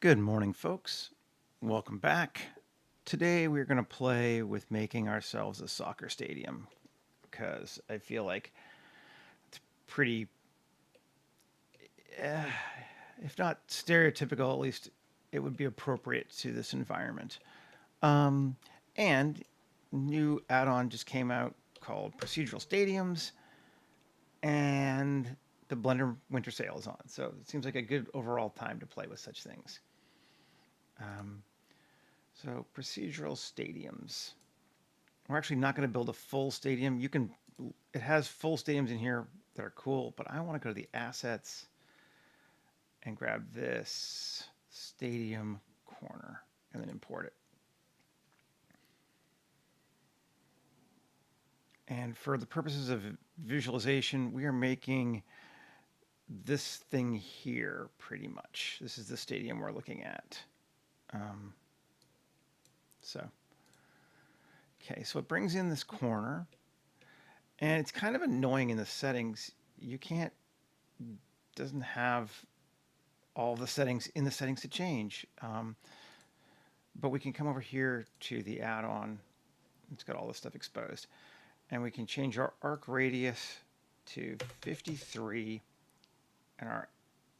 Good morning, folks. Welcome back. Today we're going to play with making ourselves a soccer stadium because I feel like it's pretty, uh, if not stereotypical, at least it would be appropriate to this environment. Um, and new add-on just came out called Procedural Stadiums, and the Blender Winter Sale is on. So it seems like a good overall time to play with such things. Um, So procedural stadiums. We're actually not going to build a full stadium. It has full stadiums in here that are cool, but I want to go to the assets and grab this stadium corner and then import it. And for the purposes of visualization, we are making this thing here pretty much. This is the stadium we're looking at. Um, okay, so it brings in this corner. And it's kind of annoying in the settings. You can't, doesn't have all the settings in the settings to change. But we can come over here to the add-on. It's got all this stuff exposed. And we can change our arc radius to 53 and our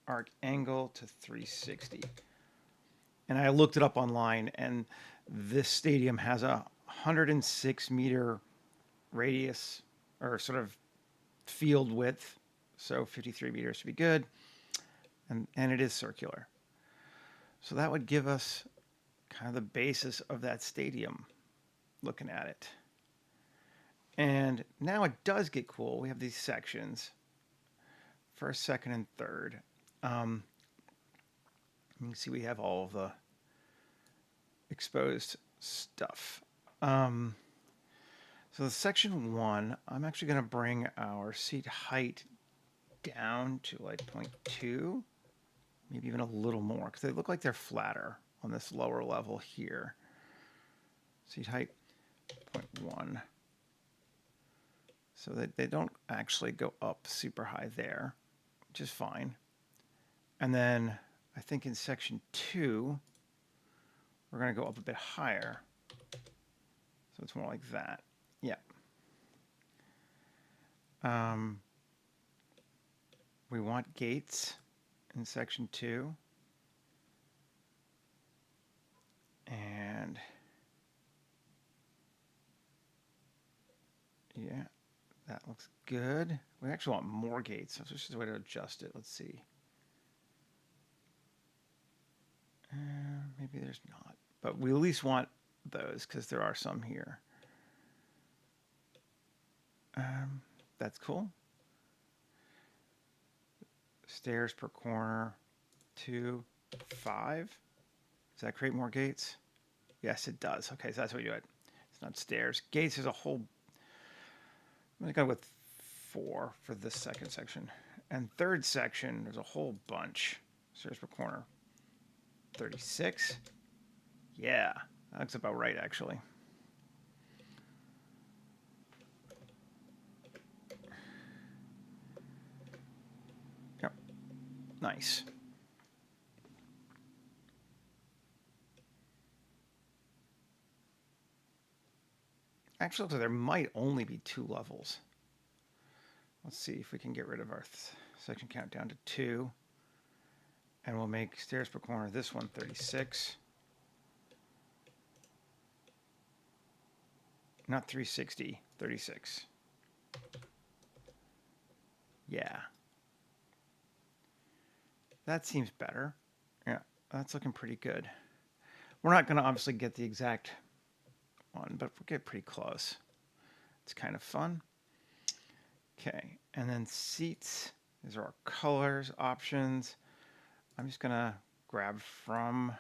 arc angle to 360. And I looked it up online, and this stadium has a 106-meter radius, or sort of field width, so 53 meters should be good, and it is circular. So that would give us kind of the basis of that stadium, looking at it. And now it does get cool. We have these sections, first, second, and third. You can see we have all of the exposed stuff. So the section 1, I'm actually going to bring our seat height down to like 0.2, maybe even a little more, because they look like they're flatter on this lower level here. Seat height 0.1. So that they don't actually go up super high there, which is fine. And then I think in section 2, we're going to go up a bit higher. So it's more like that. Yeah. We want gates in section 2. And yeah, that looks good. We actually want more gates. So there's just a way to adjust it. Let's see. Maybe there's not. But we at least want those because there are some here. That's cool. Stairs per corner, 2, 5. Does that create more gates? Yes, it does. Okay, so that's what we do it. It's not stairs. Gates is a whole. I'm going to go with 4 for this second section. And third section, there's a whole bunch. Stairs per corner. 36. Yeah, that's about right, actually. Yep. Nice. Actually, so there might only be 2 levels. Let's see if we can get rid of our section count down to 2. And we'll make stairs per corner, this one 36. Not 360, 36. Yeah. That seems better. Yeah, that's looking pretty good. We're not going to obviously get the exact one, but we'll get pretty close. It's kind of fun. Okay, and then seats. These are our colors options. I'm just going to grab from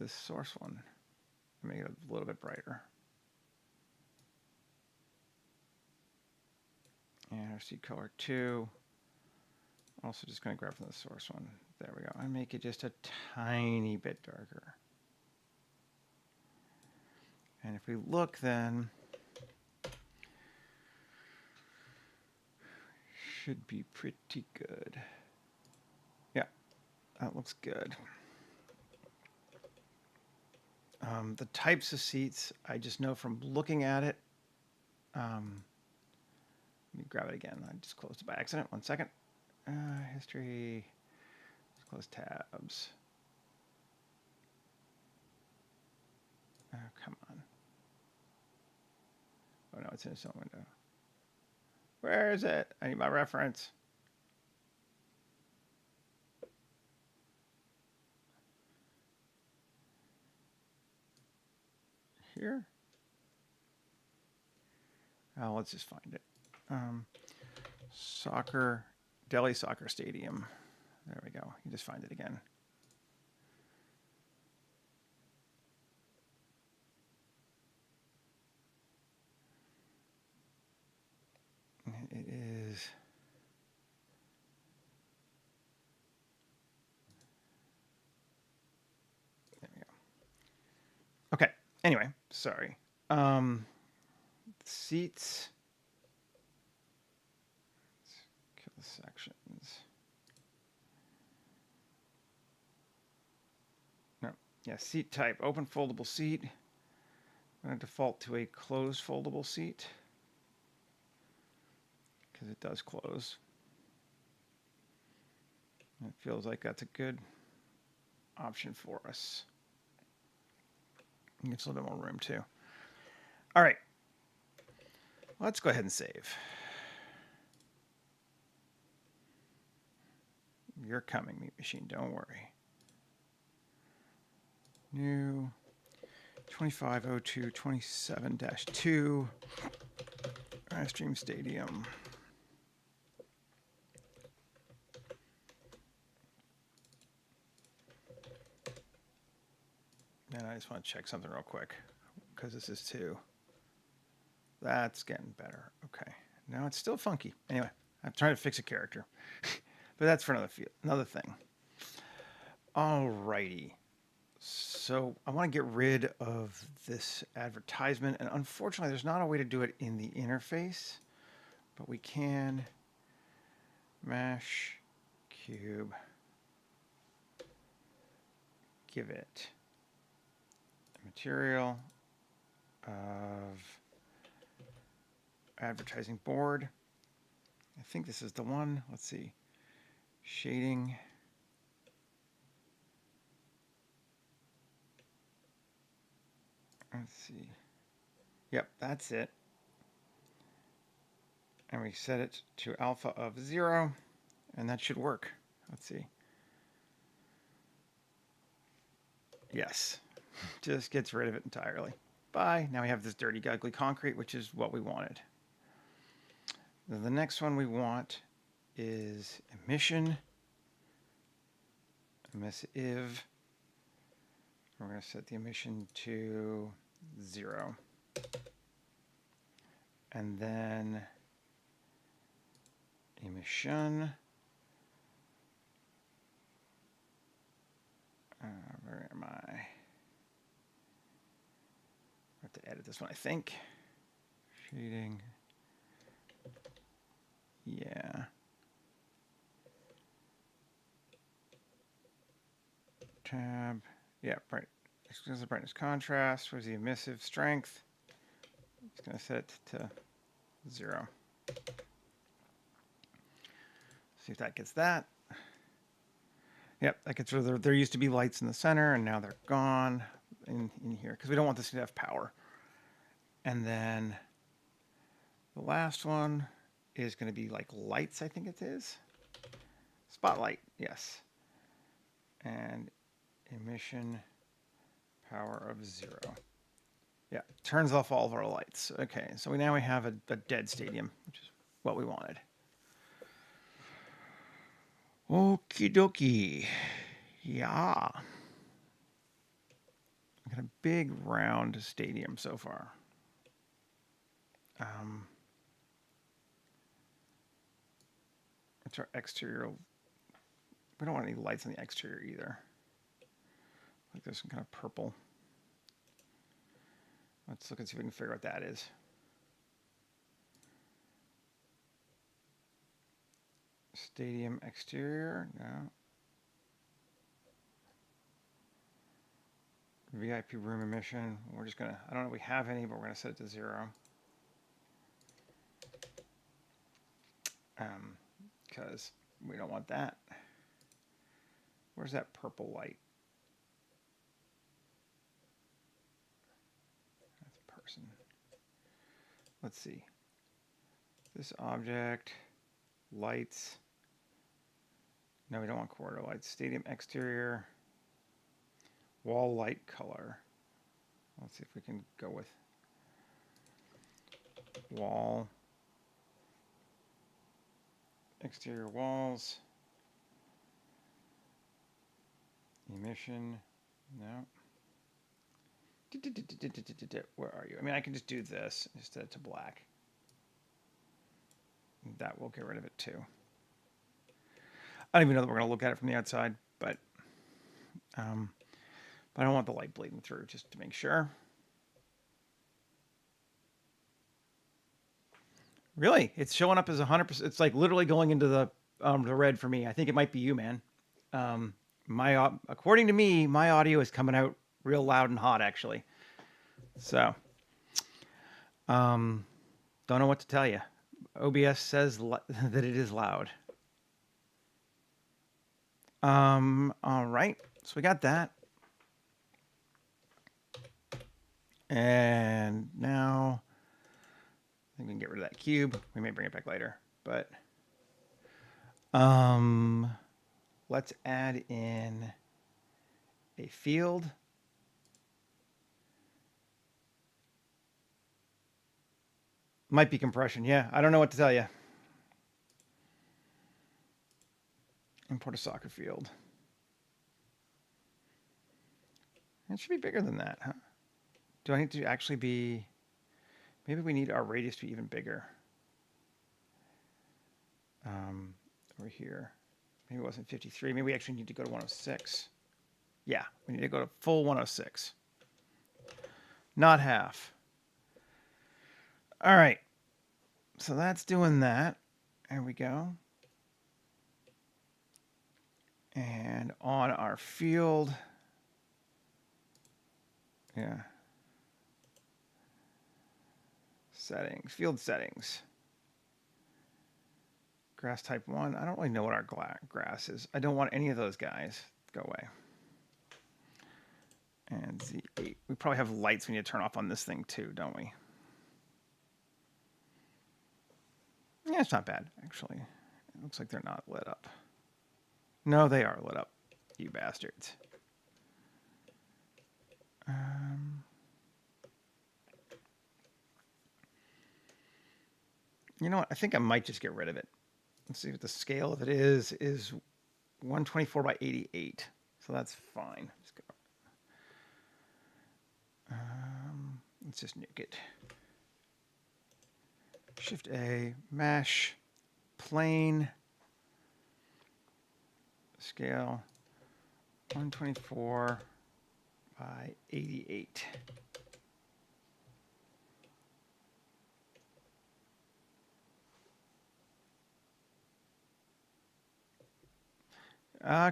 this source one. Make it a little bit brighter. And our seat color 2. Also just going to grab from the source one. There we go. And make it just a tiny bit darker. And if we look then, should be pretty good. Yeah. That looks good. The types of seats, I just know from looking at it. Let me grab it again. I just closed it by accident. 1 second. History. Let's close tabs. Oh, come on. Oh, no, it's in its own window. Where is it? I need my reference. Here? Oh, let's just find it. Delhi Soccer Stadium. There we go. You just find it again. It is. There we go. Okay. Anyway, sorry. Seats. Let's kill the sections. No. Yeah, seat type. Open foldable seat. I'm going to default to a closed foldable seat because it does close. It feels like that's a good option for us. It gets a little bit more room too. All right. Let's go ahead and save. You're coming, Meat Machine. Don't worry. New 250227-2 iStream Stadium. And I just want to check something real quick because this is 2. That's getting better. Okay. Now it's still funky. Anyway, I'm trying to fix a character. But that's for another thing. Alrighty. So I want to get rid of this advertisement. And unfortunately, there's not a way to do it in the interface. But we can mesh cube. Give it a material of advertising board. I think this is the one. Let's see. Shading. Let's see. Yep, that's it. And we set it to alpha of 0, and that should work. Let's see. Yes, just gets rid of it entirely. Bye. Now we have this dirty, ugly concrete, which is what we wanted. Then the next one we want is emission. Emissive. We're going to set the emission to 0. And then emission. Where am I? I have to edit this one, I think. Shading. Yeah. Tab. Yeah, bright. Exclusive brightness contrast. Where's the emissive strength? It's going to set it to 0. See if that gets that. Yep, that gets rid of there used to be lights in the center, and now they're gone in here because we don't want this to have power. And then the last one is going to be like lights, I think it is. Spotlight, yes. And emission power of 0. Yeah, turns off all of our lights. Okay, so now we have a dead stadium, which is what we wanted. Okie dokie. Yeah. Got a big round stadium so far. It's our exterior. We don't want any lights on the exterior either. Like there's some kind of purple. Let's look and see if we can figure out what that is. Stadium exterior, no. VIP room emission. We're just gonna, I don't know if we have any, but we're gonna set it to 0. Because we don't want that. Where's that purple light? That's a person. Let's see. This object, lights. No, we don't want corridor lights. Stadium exterior, wall light color. Let's see if we can go with wall, exterior walls, emission, no. Where are you? I mean, I can just do this, just set it to black. That will get rid of it too. I don't even know that we're going to look at it from the outside, but I don't want the light bleeding through, just to make sure. Really? It's showing up as 100%. It's like literally going into the red for me. I think it might be you, man. According to me, my audio is coming out real loud and hot, actually. So, don't know what to tell you. OBS says that it is loud. All right. So we got that. And now I think we can get rid of that cube. We may bring it back later, but let's add in a field. Might be compression. Yeah, I don't know what to tell you. Import a soccer field. It should be bigger than that, huh? Do I need to actually be... Maybe we need our radius to be even bigger. Over here. Maybe it wasn't 53. Maybe we actually need to go to 106. Yeah, we need to go to full 106. Not half. All right. So that's doing that. There we go. And on our field... Yeah. Settings, field settings. Grass type 1. I don't really know what our grass is. I don't want any of those guys. Go away. And Z8. We probably have lights we need to turn off on this thing too, don't we? Yeah, it's not bad, actually. It looks like they're not lit up. No, they are lit up, you bastards. You know what? I think I might just get rid of it. Let's see what the scale of it is 124 by 88. So that's fine. Let's go. Let's just nuke it. Shift A, mesh, plane, scale 124 by 88.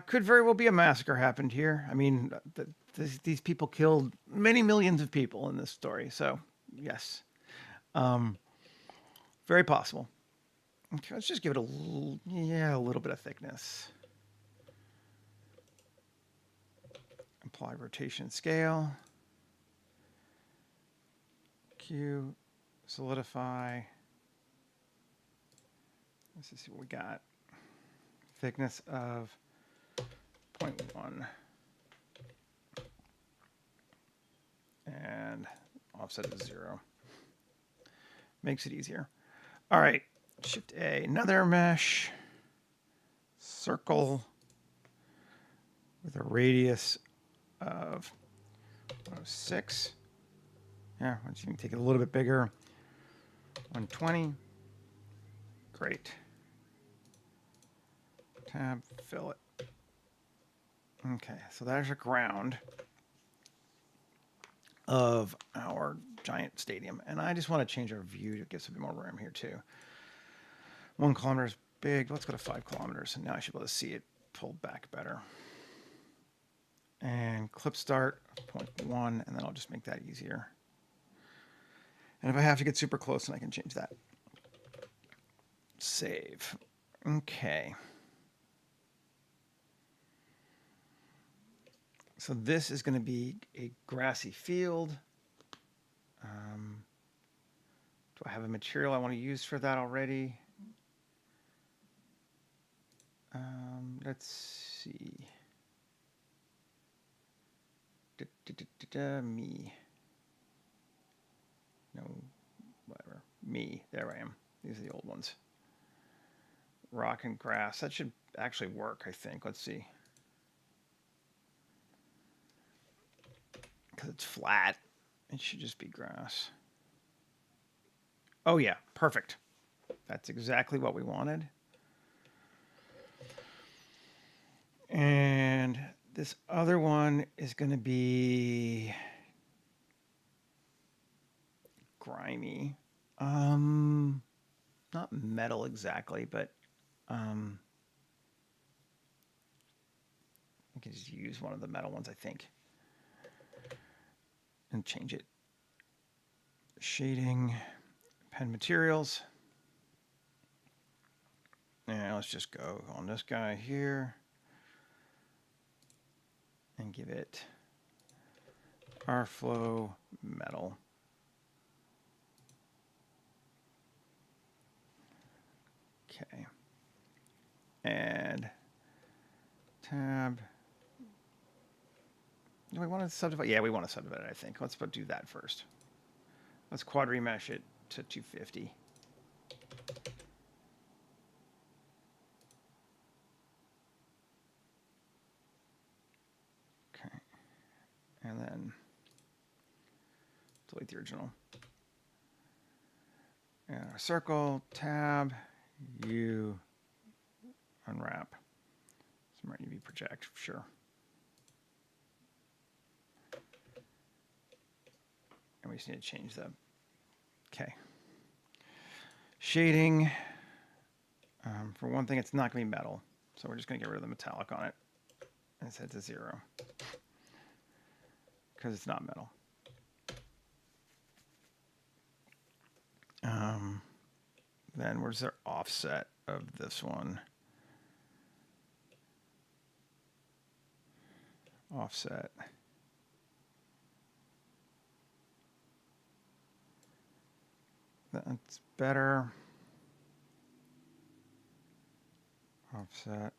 Could very well be a massacre happened here. I mean, these people killed many millions of people in this story. So, yes. Very possible. Okay, let's just give it a little bit of thickness. Apply rotation scale. Q, solidify. Let's see what we got. Thickness of 0.1. And offset is 0. Makes it easier. All right, Shift A, another mesh, circle with a radius of 106. Yeah, let's even take it a little bit bigger. 120. Great. Tab, fill it. Okay, so there's a ground of our giant stadium. And I just want to change our view to get some more room here too. 1 kilometer is big. Let's go to 5 kilometers. And now I should be able to see it pulled back better. and clip start 0.1, and then I'll just make that easier. And if I have to get super close, then I can change that. Save. Okay. So this is going to be a grassy field. Do I have a material I want to use for that already? Let's see. Me. No, whatever. Me. There I am. These are the old ones. Rock and grass. That should actually work, I think. Let's see. Because it's flat, it should just be grass. Oh yeah, perfect. That's exactly what we wanted. And this other one is going to be grimy. Not metal exactly, but I can just use one of the metal ones, I think, and change it. Shading, pen materials. And let's just go on this guy here and give it Rflow metal. Okay. And tab. Do we want to subdivide? Yeah, we want to subdivide it, I think. Let's do that first. Let's quad remesh it to 250. Okay. And then delete the original. And our circle, tab, U, unwrap. Smart UV project, sure. And we just need to change the, okay. Shading, for one thing, it's not going to be metal. So we're just going to get rid of the metallic on it and set it to 0. Because it's not metal. Then where's their offset of this one? Offset. That's better. Offset.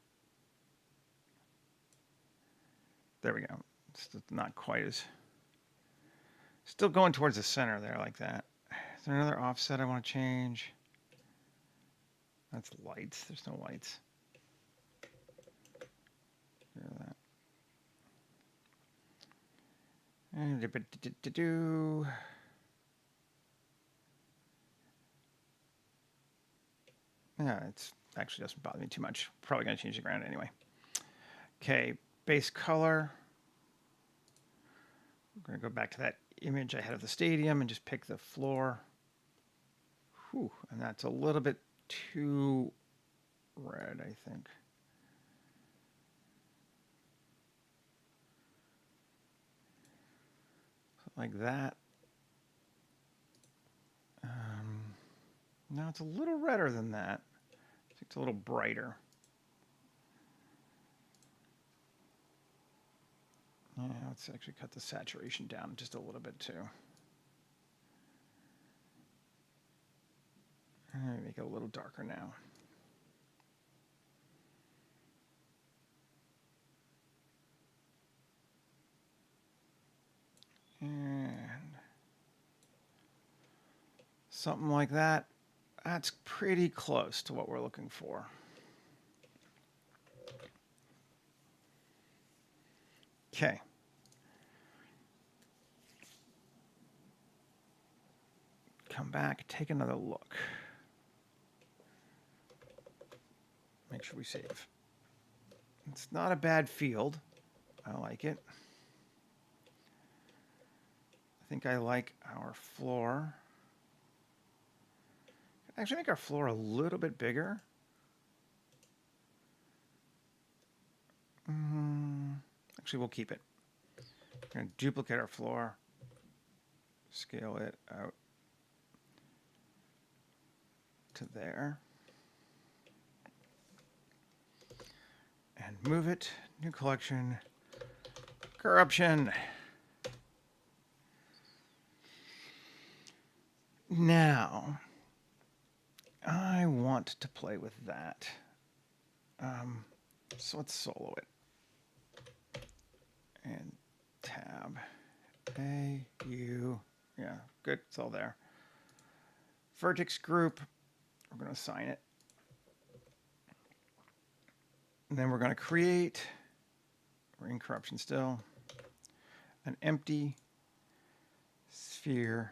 There we go. It's not quite as... Still going towards the center there like that. Is there another offset I want to change? That's lights. There's no lights. Hear that. And yeah, it's actually doesn't bother me too much. Probably going to change the ground anyway. Okay, base color. I'm going to go back to that image I had of the stadium and just pick the floor. Whew, and that's a little bit too red, I think. Like that. Now it's a little redder than that. I think it's a little brighter. Yeah, let's actually cut the saturation down just a little bit too. And make it a little darker now. And something like that. That's pretty close to what we're looking for. Okay. Come back, take another look. Make sure we save. It's not a bad field. I like it. I think I like our floor. Actually make our floor a little bit bigger. Actually, we'll keep it. We're going to duplicate our floor, scale it out to there, and move it. New collection, corruption. Now, I want to play with that. So let's solo it. And tab. A, U. Yeah, good. It's all there. Vertex group. We're going to assign it. And then we're going to create, we're in corruption still, an empty sphere.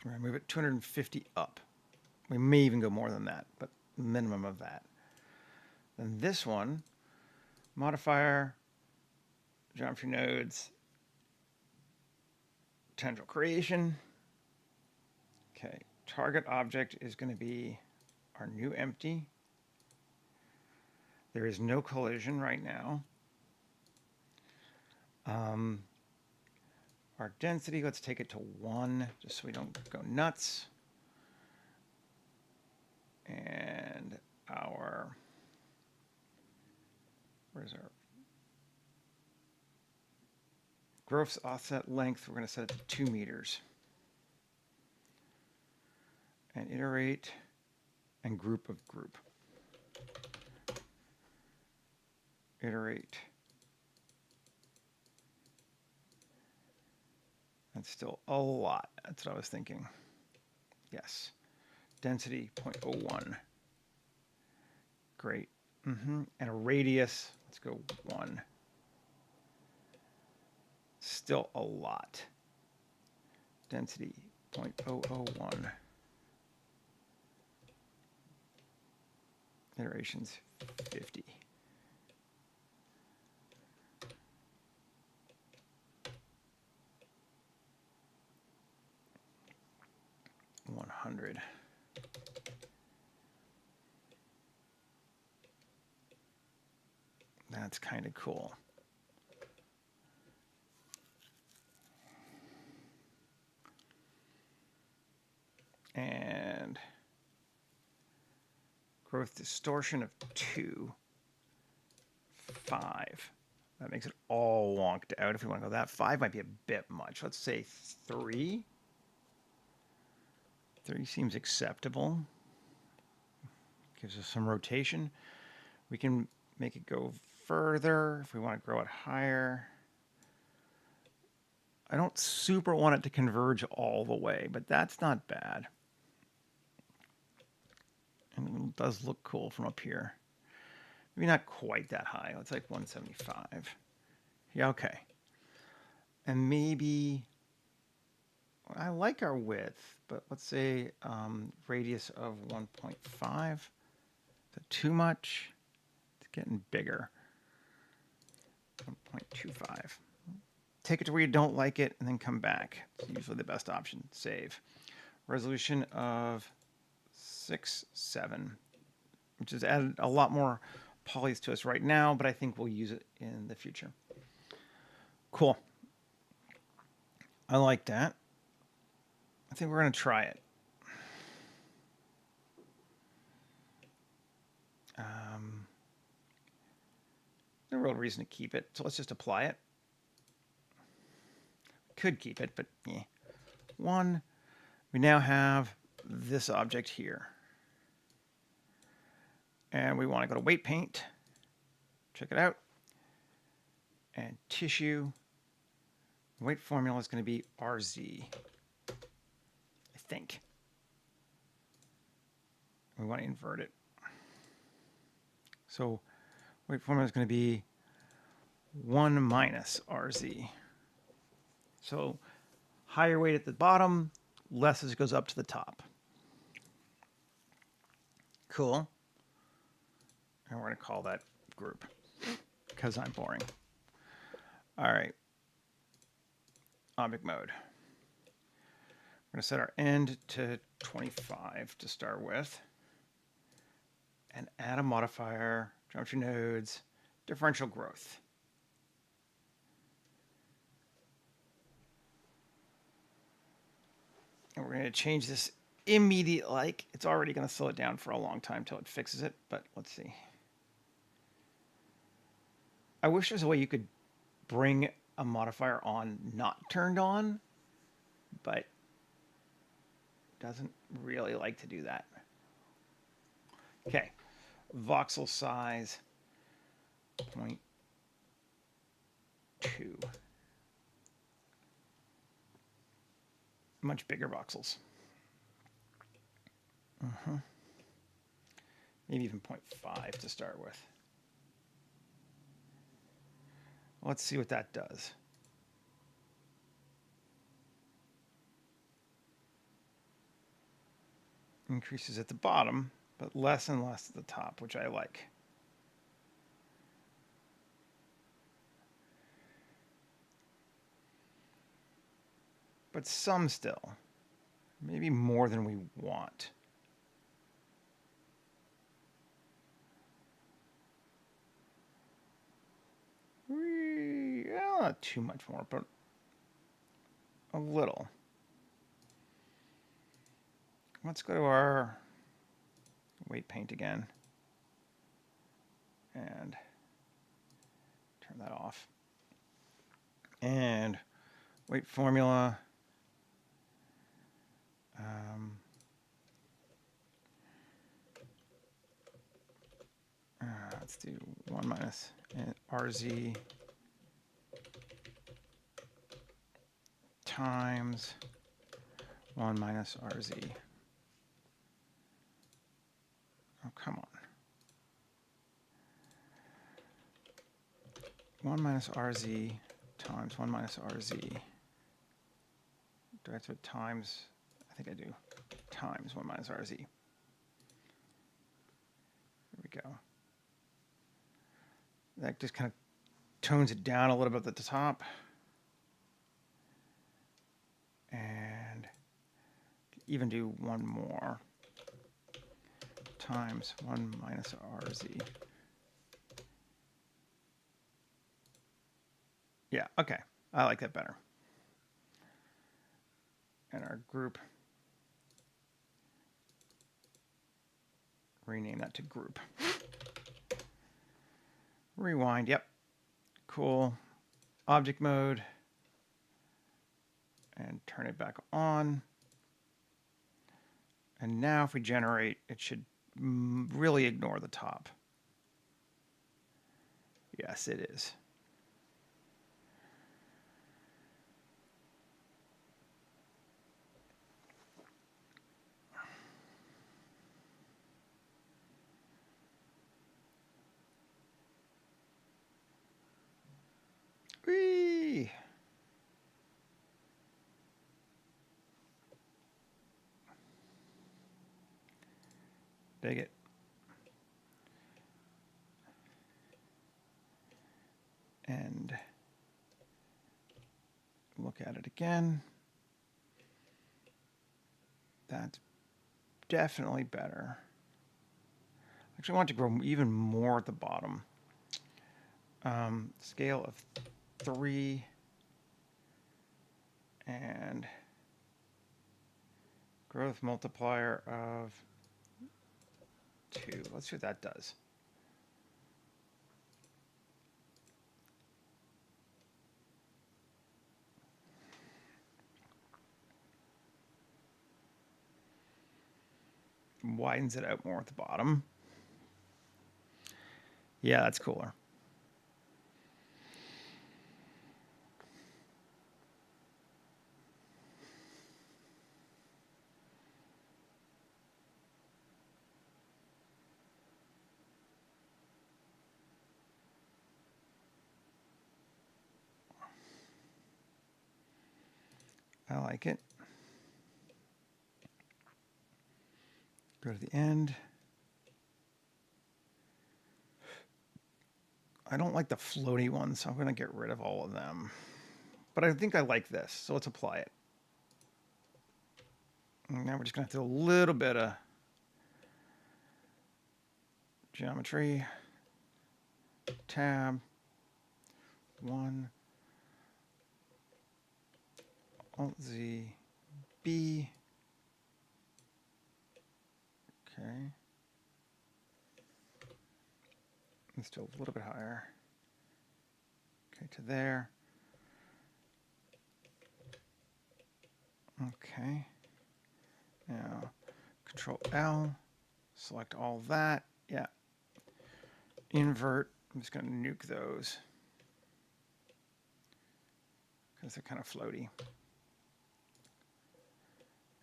We're going to move it 250 up. We may even go more than that, but minimum of that. Then this one, modifier, geometry nodes, potential creation. Okay, target object is going to be our new empty. There is no collision right now. Our density, let's take it to 1, just so we don't go nuts. And where's our gross offset length? We're going to set it to 2 meters. And iterate and group of group. Iterate. That's still a lot. That's what I was thinking. Yes. Density 0.01. Great. And a radius, let's go 1. Still a lot. Density 0.001. Iterations 50. $100. That's kind of cool. And growth distortion of 2, 5. That makes it all wonked out. If we want to go that, 5 might be a bit much. Let's say 3. 3 seems acceptable. Gives us some rotation. We can make it go further if we want to grow it higher. I don't super want it to converge all the way, but that's not bad. And it does look cool from up here. Maybe not quite that high. It's like 175. Yeah, okay. And maybe, I like our width, but let's say radius of 1.5. Is that too much? It's getting bigger. 1.25. Take it to where you don't like it and then come back. It's usually the best option. Save. Resolution of 6.7, which has added a lot more polys to us right now, but I think we'll use it in the future. Cool. I like that. I think we're going to try it. No real reason to keep it, so let's just apply it. Could keep it, but yeah. 1. We now have this object here. And we want to go to weight paint. Check it out. And tissue. Weight formula is going to be RZ. I think. We want to invert it. So weight formula is going to be 1 minus RZ. So higher weight at the bottom, less as it goes up to the top. Cool. And we're going to call that group because I'm boring. All right. Object mode. We're going to set our end to 25 to start with. And add a modifier, geometry nodes, differential growth. And we're going to change this immediate like. It's already going to slow it down for a long time till it fixes it, but let's see. I wish there's a way you could bring a modifier on not turned on, but it doesn't really like to do that. Okay, voxel size 0.2. Much bigger voxels. Maybe even 0.5 to start with. Let's see what that does. Increases at the bottom, but less and less at the top, which I like. But some still. Maybe more than we want. Well, not too much more, but a little. Let's go to our weight paint again and turn that off. And weight formula. Let's do 1 minus RZ times 1 minus RZ. Oh, come on. 1 minus RZ times 1 minus RZ. Do I have to put times? I think I do. Times 1 minus RZ. There we go. That just kind of tones it down a little bit at the top. And even do one more. Times 1 minus RZ. Yeah, okay. I like that better. And our group, rename that to group. Rewind, yep. Cool. Object mode. And turn it back on. And now if we generate, it should really ignore the top. Yes, it is. Whee! Dig it. And look at it again. That's definitely better. Actually, I want to grow even more at the bottom. Scale of 3 and growth multiplier of 2. Let's see what that does. Widens it out more at the bottom. Yeah, that's cooler. I like it. Go to the end. I don't like the floaty ones, so I'm going to get rid of all of them. But I think I like this, so let's apply it. And now we're just going to do a little bit of geometry. tab, 1, Alt Z, B. Okay. And still a little bit higher. Okay, to there. Okay. Now, Control L, select all that. Yeah. Invert. I'm just going to nuke those because they're kind of floaty.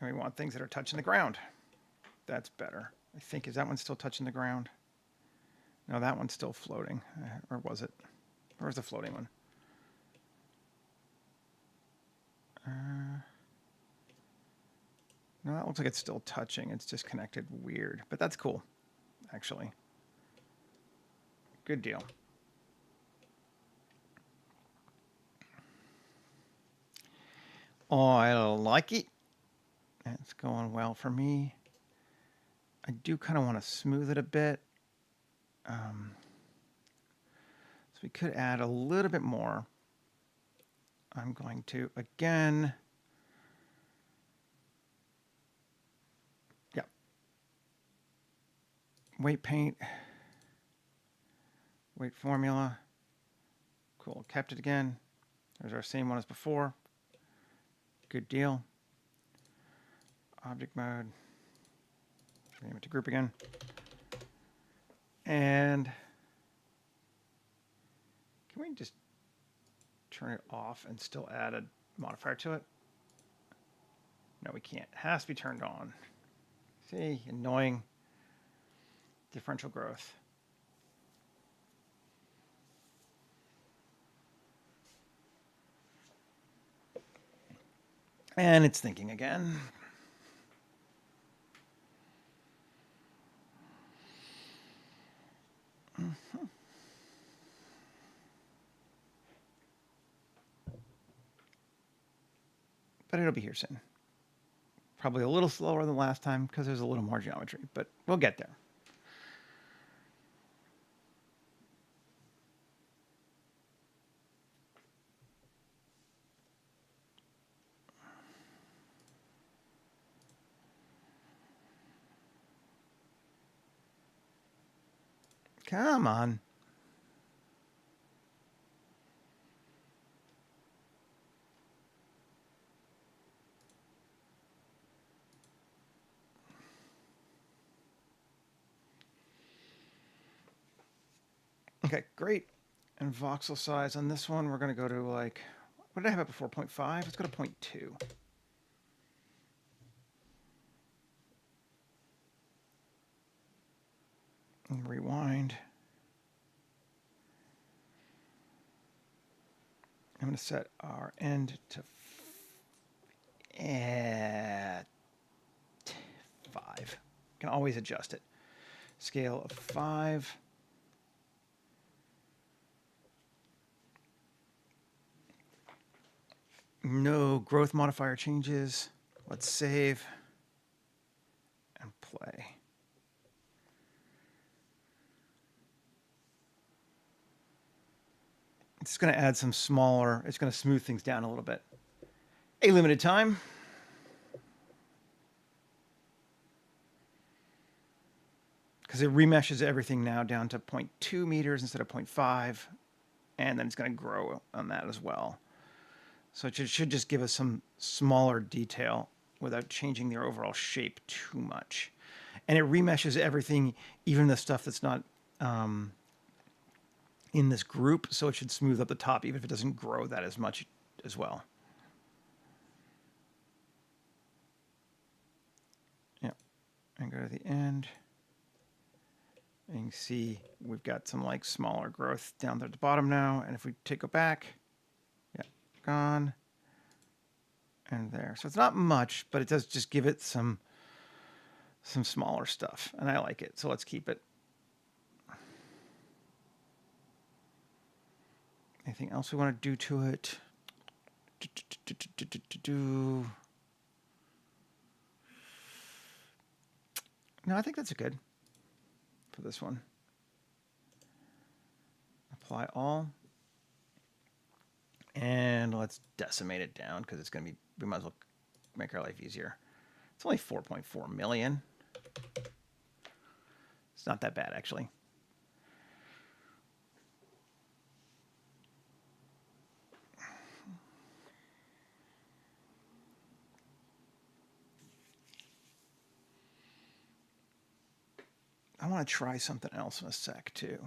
And we want things that are touching the ground. That's better. I think, is that one still touching the ground? No, that one's still floating. Or was it? Where's the floating one? No, that looks like it's still touching. It's just connected weird. But that's cool, actually. Good deal. Oh, I like it. It's going well for me. I do kind of want to smooth it a bit. So we could add a little bit more. I'm going to, again, yeah, weight paint, weight formula. Cool, kept it again. There's our same one as before. Good deal. Object mode. Name it to group again. And can we just turn it off and still add a modifier to it? No, we can't. It has to be turned on. See, annoying differential growth. And it's thinking again. But it'll be here soon. Probably a little slower than last time because there's a little more geometry, but we'll get there. Come on. Okay, great. And voxel size on this one, we're going to go to like, what did I have it before? 0.5? Let's go to 0.2. And rewind. I'm going to set our end to 5. Can always adjust it. Scale of 5. No growth modifier changes. Let's save and play. It's going to add some smaller, it's going to smooth things down a little bit. A limited time. Because it remeshes everything now down to 0.2 meters instead of 0.5. And then it's going to grow on that as well. So it should just give us some smaller detail without changing their overall shape too much. And it remeshes everything, even the stuff that's not in this group, so it should smooth up the top, even if it doesn't grow that as much as well. Yeah, and go to the end. And you can see we've got some like smaller growth down there at the bottom now. And if we take it back, yeah, gone. And there. So it's not much, but it does just give it some smaller stuff. And I like it. So let's keep it. Anything else we want to do to it? No, I think that's good for this one. apply all. And let's decimate it down because it's going to be, we might as well make our life easier. It's only 4.4 million. It's not that bad, actually. I want to try something else in a sec, too.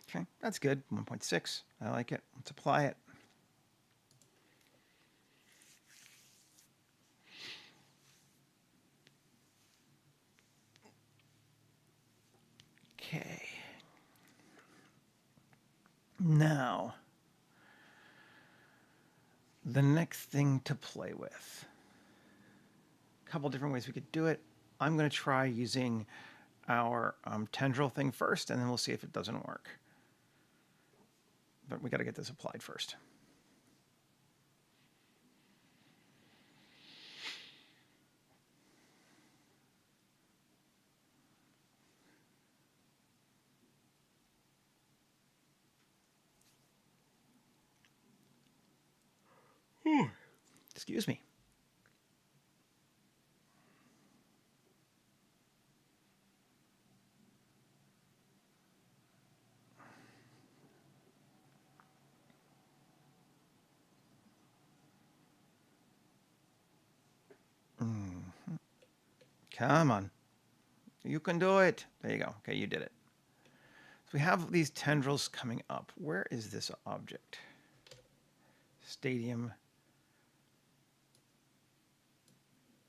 Okay, that's good. 1.6. I like it. Let's apply it. Okay. Now, the next thing to play with. A couple different ways we could do it. I'm going to try using our tendril thing first, and then we'll see if it doesn't work. But we got to get this applied first. Excuse me. Come on. You can do it. There you go. Okay, you did it. So we have these tendrils coming up. Where is this object? Stadium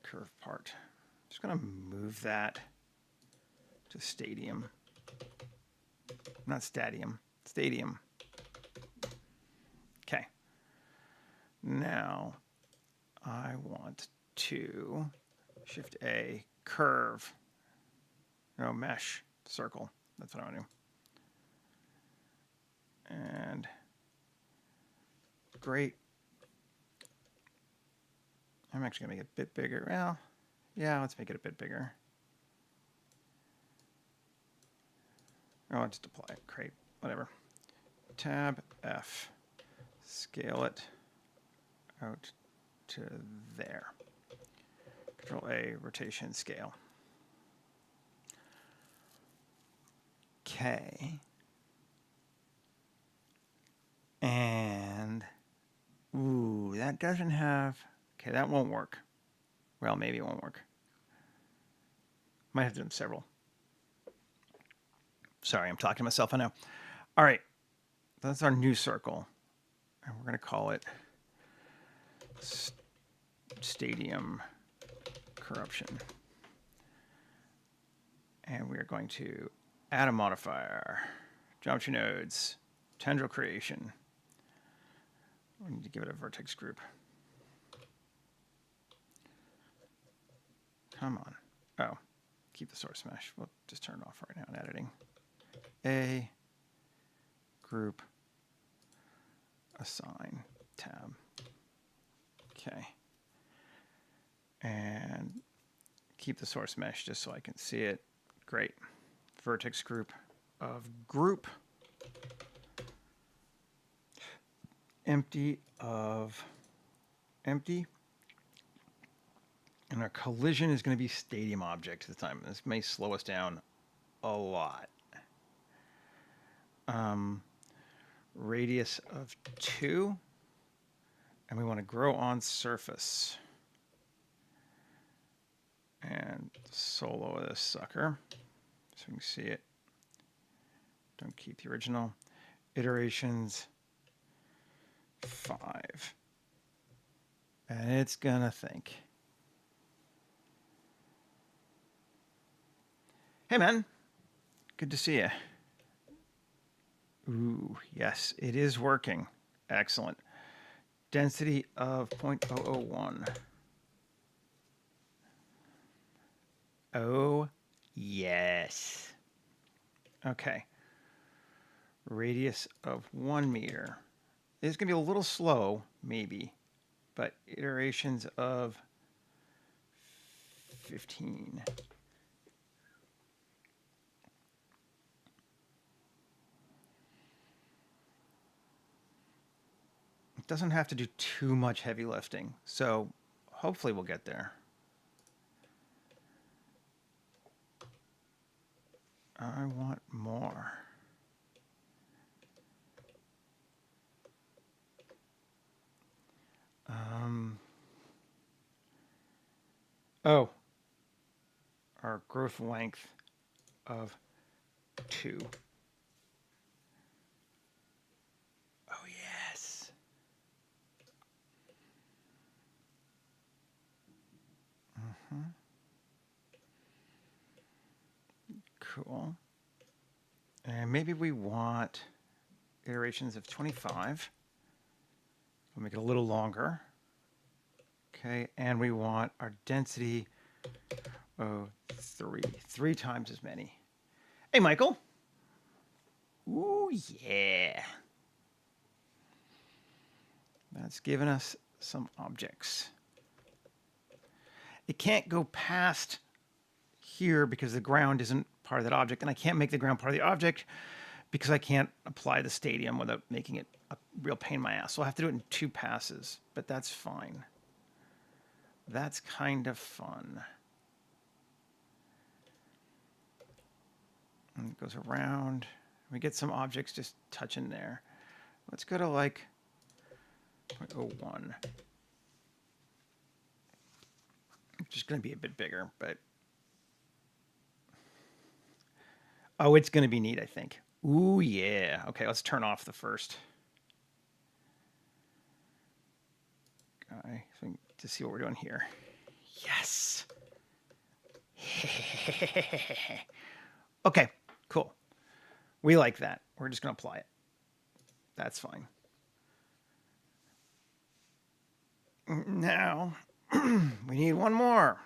curve part. I'm just going to move that to stadium. Not stadium. Stadium. Okay. Now I want to Shift A, curve. No, mesh, circle. That's what I want to do. And great. I'm actually going to make it a bit bigger. Well, yeah, let's make it a bit bigger. Oh, I'll just apply it. Great. Whatever. Tab F. Scale it out to there. Control A, rotation, scale. Okay. And, ooh, that doesn't have, okay, that won't work. Well, maybe it won't work. Might have to do several. Sorry, I'm talking to myself, I know. All right, that's our new circle. And we're going to call it Stadium Corruption. And we are going to add a modifier, geometry nodes, tendril creation. We need to give it a vertex group. Come on. Oh, keep the source mesh. We'll just turn it off right now in editing. A group assign tab. Okay. And keep the source mesh just so I can see it. Great. Vertex group of group empty of empty. And our collision is going to be stadium object this time. This may slow us down a lot. Radius of 2. And we want to grow on surface. And solo this sucker so we can see it. Don't keep the original. Iterations 5. And it's gonna think. Hey man, good to see you. Ooh, yes, it is working. Excellent. Density of 0.001. Oh, yes. Okay. Radius of 1 meter. It's going to be a little slow, maybe, but iterations of 15. It doesn't have to do too much heavy lifting, so hopefully we'll get there. I want more. Oh, our growth length of 2. Oh, yes. Cool. And maybe we want iterations of 25. We'll make it a little longer. Okay, and we want our density, 3 times as many. Hey, Michael. Ooh, yeah. That's given us some objects. It can't go past here because the ground isn't part of that object, and I can't make the ground part of the object because I can't apply the stadium without making it a real pain in my ass. So I'll have to do it in 2 passes, but that's fine. That's kind of fun. And it goes around. We get some objects just touching there. Let's go to like 0.01. It's just going to be a bit bigger, but... Oh, it's going to be neat, I think. Ooh, yeah. Okay, let's turn off the first guy to see what we're doing here. Yes. Okay, cool. We like that. We're just going to apply it. That's fine. Now, we need one more.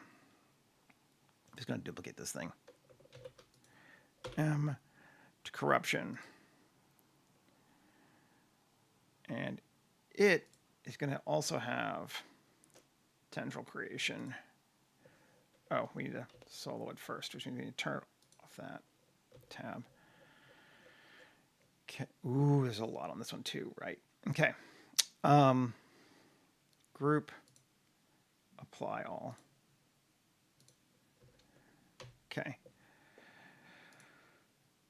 I'm just going to duplicate this thing. M to corruption. And it is going to also have tendril creation. Oh, we need to solo it first, which means we need to turn off that tab. Okay. Ooh, there's a lot on this one too, right? Okay. Group, apply all. Okay.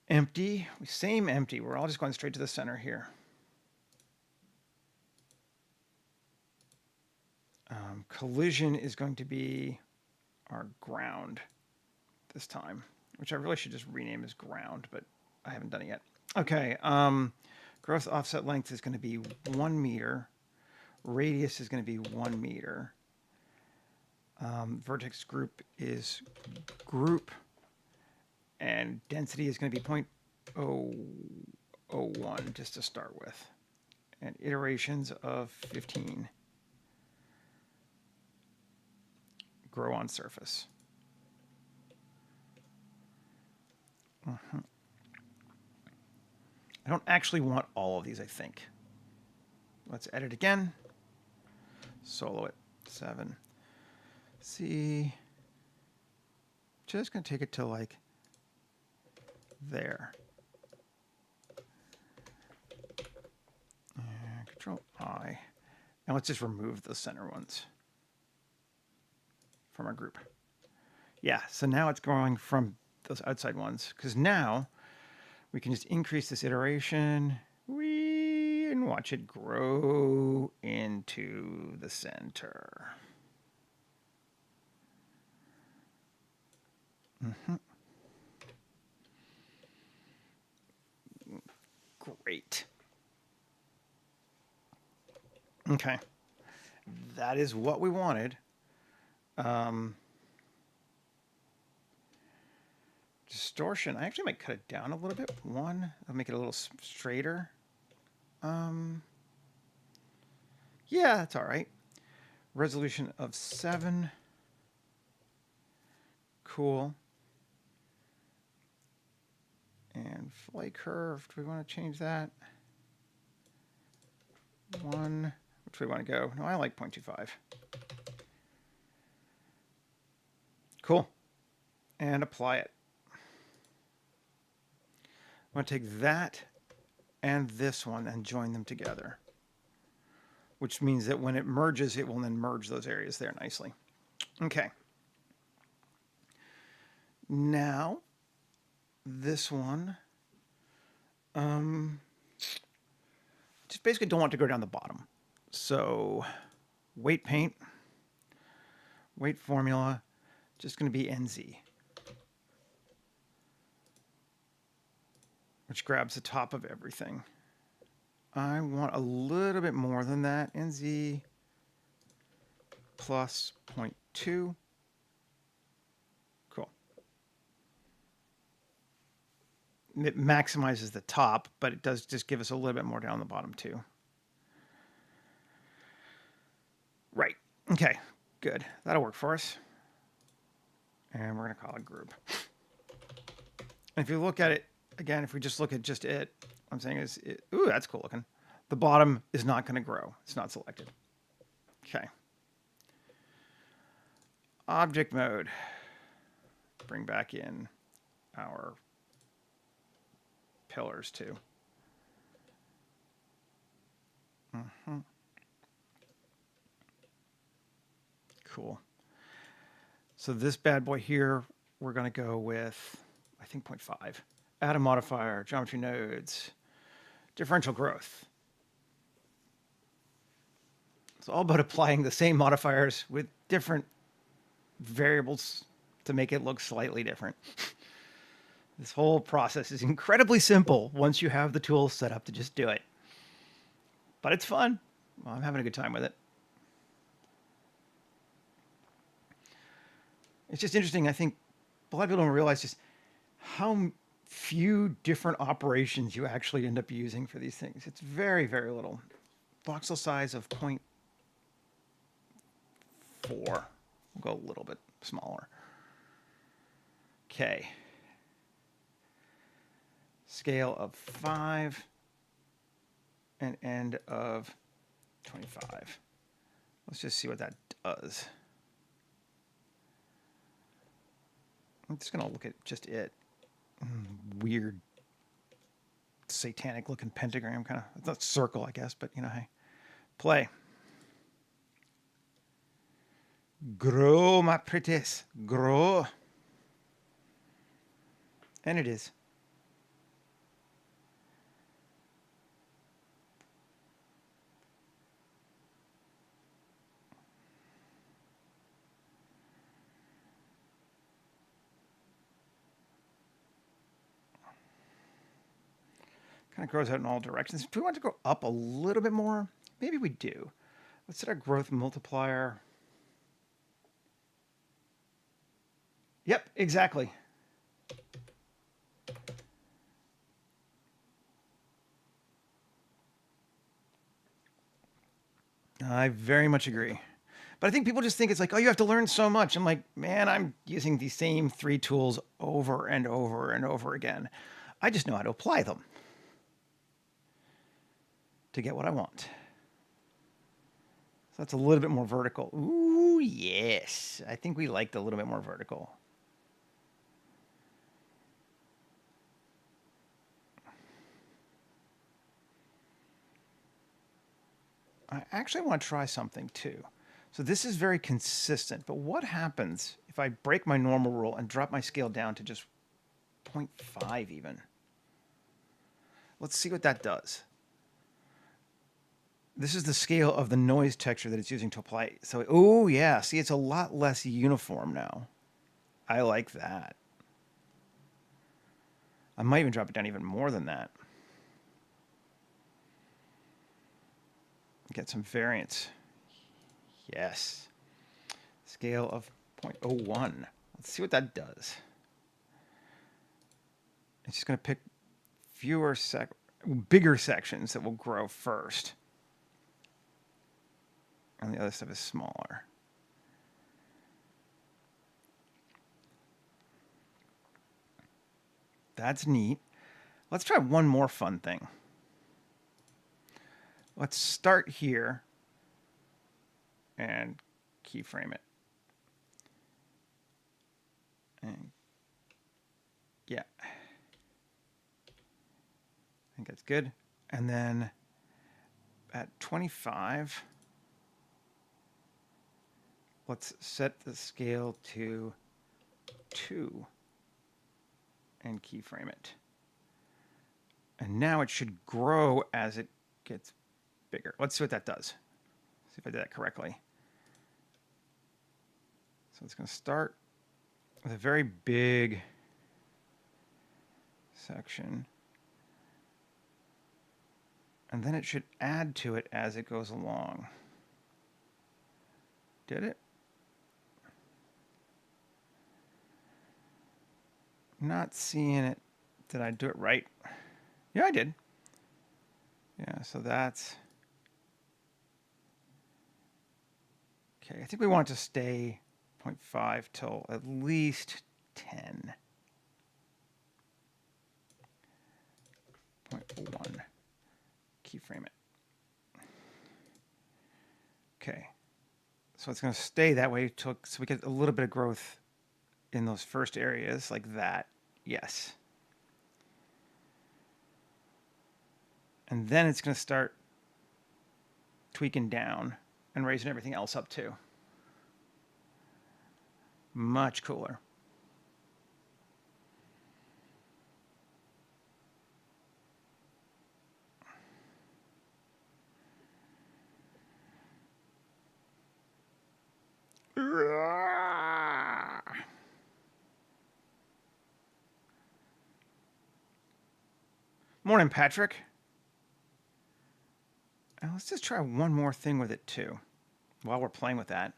Empty, same empty. We're all just going straight to the center here. Collision is going to be our ground this time, which I really should just rename as ground, but I haven't done it yet. Okay, growth offset length is going to be 1 meter. Radius is going to be 1 meter. Vertex group is group. And density is going to be 0.001 just to start with. And iterations of 15. Grow on surface. I don't actually want all of these, I think. Let's edit again. Solo it. 7. See. Just going to take it to like there. And Control I. And let's just remove the center ones from our group. Yeah, so now it's going from those outside ones, because now we can just increase this iteration and watch it grow into the center. Great. Okay. That is what we wanted. Distortion. I actually might cut it down a little bit. I'll make it a little straighter. Yeah, that's all right. Resolution of 7. Cool. And flight curve, do we want to change that? 1, which we want to go? No, I like 0.25. Cool. And apply it. I'm going to take that and this one and join them together, which means that when it merges, it will then merge those areas there nicely. Okay. Now, this one, just basically don't want to go down the bottom. So, weight paint, weight formula, just going to be NZ, which grabs the top of everything. I want a little bit more than that. NZ plus 0.2. Cool. It maximizes the top, but it does just give us a little bit more down the bottom too. Right. Okay. Good. That'll work for us. And we're going to call it group. And if you look at it, again, if we just look at just it, what I'm saying is, ooh, that's cool looking. The bottom is not going to grow. It's not selected. Okay. Object mode. Bring back in our pillars too. Cool. So this bad boy here, we're going to go with, I think 0.5. Add a modifier, geometry nodes, differential growth. It's all about applying the same modifiers with different variables to make it look slightly different. This whole process is incredibly simple once you have the tools set up to just do it. But it's fun. Well, I'm having a good time with it. It's just interesting. I think a lot of people don't realize just how few different operations you actually end up using for these things. It's very, very little. Voxel size of 0.4. We'll go a little bit smaller. Okay. Scale of 5 and end of 25. Let's just see what that does. I'm just going to look at just it. Weird, satanic looking pentagram kind of. It's not circle, I guess, but you know, hey. Play. Grow, my pretties. Grow. And it is. Kind of grows out in all directions. Do we want to go up a little bit more? Maybe we do. Let's set our growth multiplier. Yep, exactly. I very much agree. But I think people just think it's like, oh, you have to learn so much. I'm like, man, I'm using these same 3 tools over and over and over again. I just know how to apply them to get what I want. So that's a little bit more vertical. Ooh, yes. I think we liked a little bit more vertical. I actually want to try something too. So this is very consistent, but what happens if I break my normal rule and drop my scale down to just 0.5 even? Let's see what that does. This is the scale of the noise texture that it's using to apply it. So, oh yeah, see, it's a lot less uniform now. I like that. I might even drop it down even more than that. Get some variance. Yes. Scale of 0.01. Let's see what that does. It's just going to pick bigger sections that will grow first. And the other stuff is smaller. That's neat. Let's try one more fun thing. Let's start here and keyframe it. And yeah, I think that's good. And then at 25, let's set the scale to 2 and keyframe it. And now it should grow as it gets bigger. Let's see what that does. See if I did that correctly. So it's going to start with a very big section. And then it should add to it as it goes along. Did it? Not seeing it. Did I do it right? Yeah, I did. Yeah, so that's... Okay, I think we want it to stay 0.5 till at least 10. 0.1. Keyframe it. Okay. So it's going to stay that way so we get a little bit of growth in those first areas like that. Yes. And then it's going to start tweaking down and raising everything else up too. Much cooler. Morning, Patrick. Now let's just try one more thing with it too. While we're playing with that,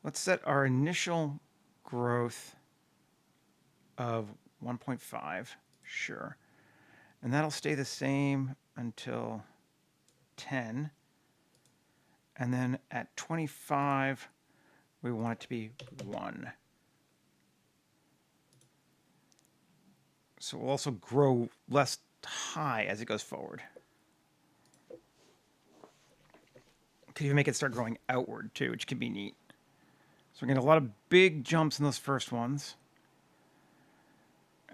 let's set our initial growth of 1.5. Sure. And that'll stay the same until 10. And then at 25, we want it to be 1. So we'll also grow less high as it goes forward. Could even make it start growing outward too, which can be neat. So we're getting a lot of big jumps in those first ones.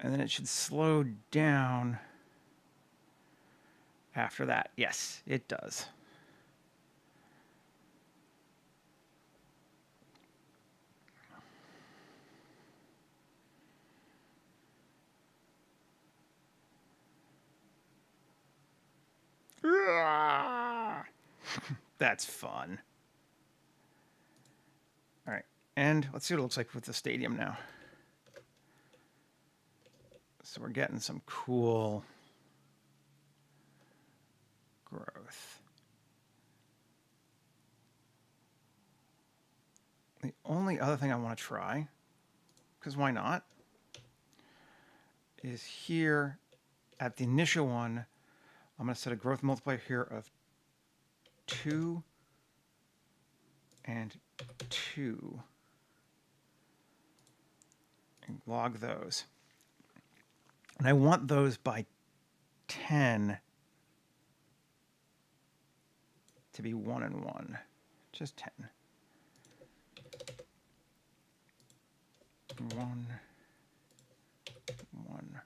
And then it should slow down after that. Yes, it does. That's fun. All right, and let's see what it looks like with the stadium now. So we're getting some cool growth. The only other thing I want to try, because why not, is here at the initial one, I'm going to set a growth multiplier here of 2 and 2. And log those. And I want those by 10 to be 1 and 1. Just 10. 1, 1.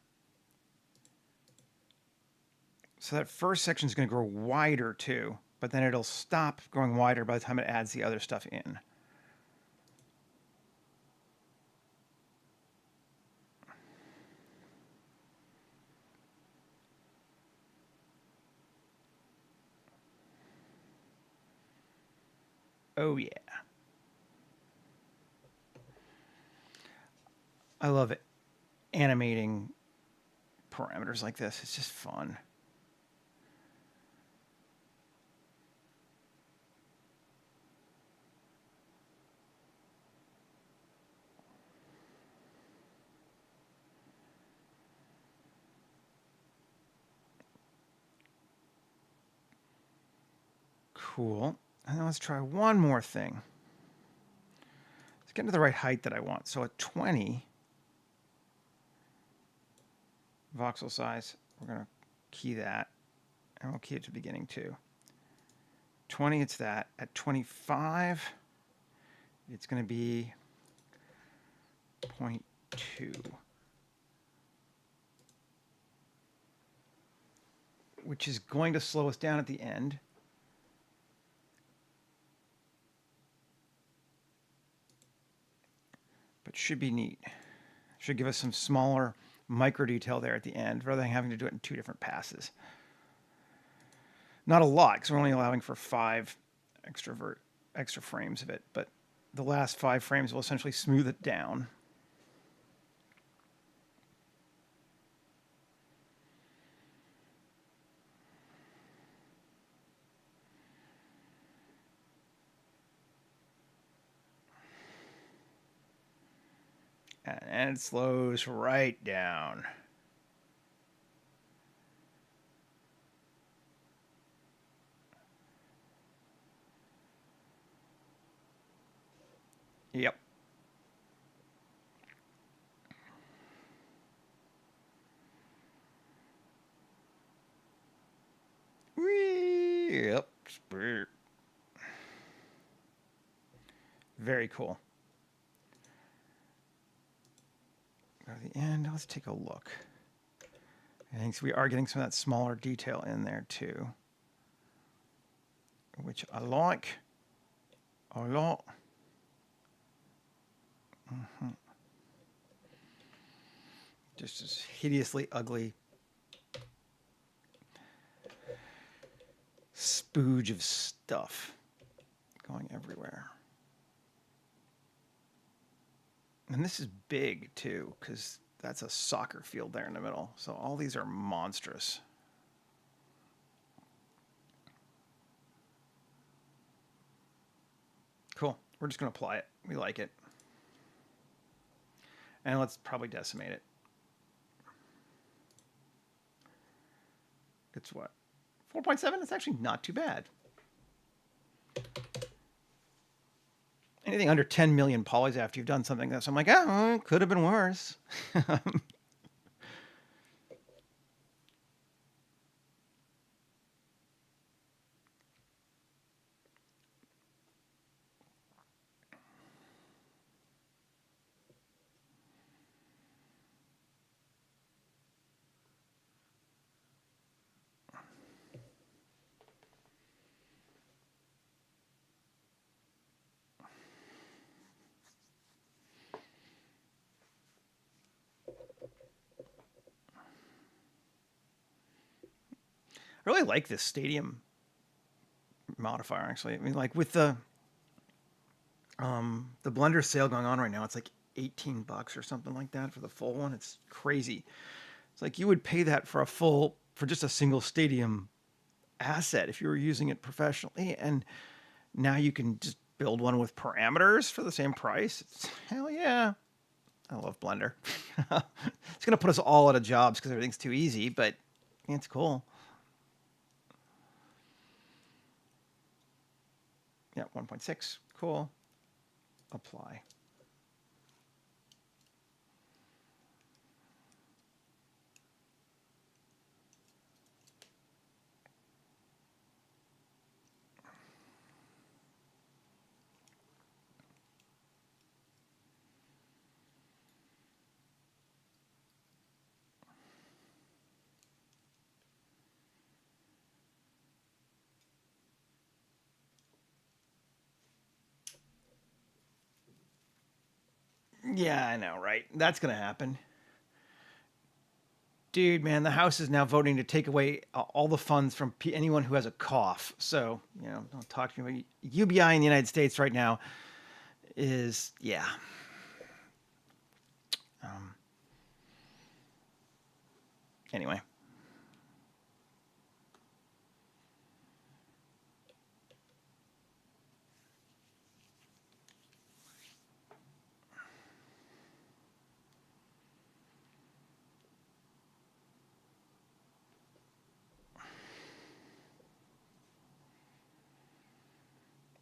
So that first section is going to grow wider too, but then it'll stop growing wider by the time it adds the other stuff in. Oh yeah. I love it. Animating parameters like this. It's just fun. Cool. And then let's try one more thing. Let's get to the right height that I want. So at 20 voxel size, we're going to key that. And we'll key it to the beginning too. 20, it's that. At 25, it's going to be 0.2. Which is going to slow us down at the end. But should be neat. Should give us some smaller micro detail there at the end, rather than having to do it in 2 different passes. Not a lot, because we're only allowing for 5 extra frames of it, but the last 5 frames will essentially smooth it down. And it slows right down. Yep. Yep. Very cool. Go to the end. Let's take a look. I think we are getting some of that smaller detail in there too, which I like a lot. Just this hideously ugly spooge of stuff going everywhere. And this is big too, because that's a soccer field there in the middle. So all these are monstrous. Cool. We're just going to apply it. We like it. And let's probably decimate it. It's what? 4.7? It's actually not too bad. Anything under 10 million polys after you've done something else, I'm like, oh, it could have been worse. I really like this stadium modifier, actually. I mean, like with the Blender sale going on right now, it's like $18 or something like that for the full one. It's crazy. It's like you would pay that for just a single stadium asset if you were using it professionally, and now you can just build one with parameters for the same price. Hell yeah. I love Blender. It's going to put us all out of jobs because everything's too easy, but it's cool. Yeah, 1.6. Cool. Apply. Yeah, I know, right? That's going to happen. Dude, man, the House is now voting to take away all the funds from anyone who has a cough. So, don't talk to me about UBI in the United States right now is, yeah. Anyway.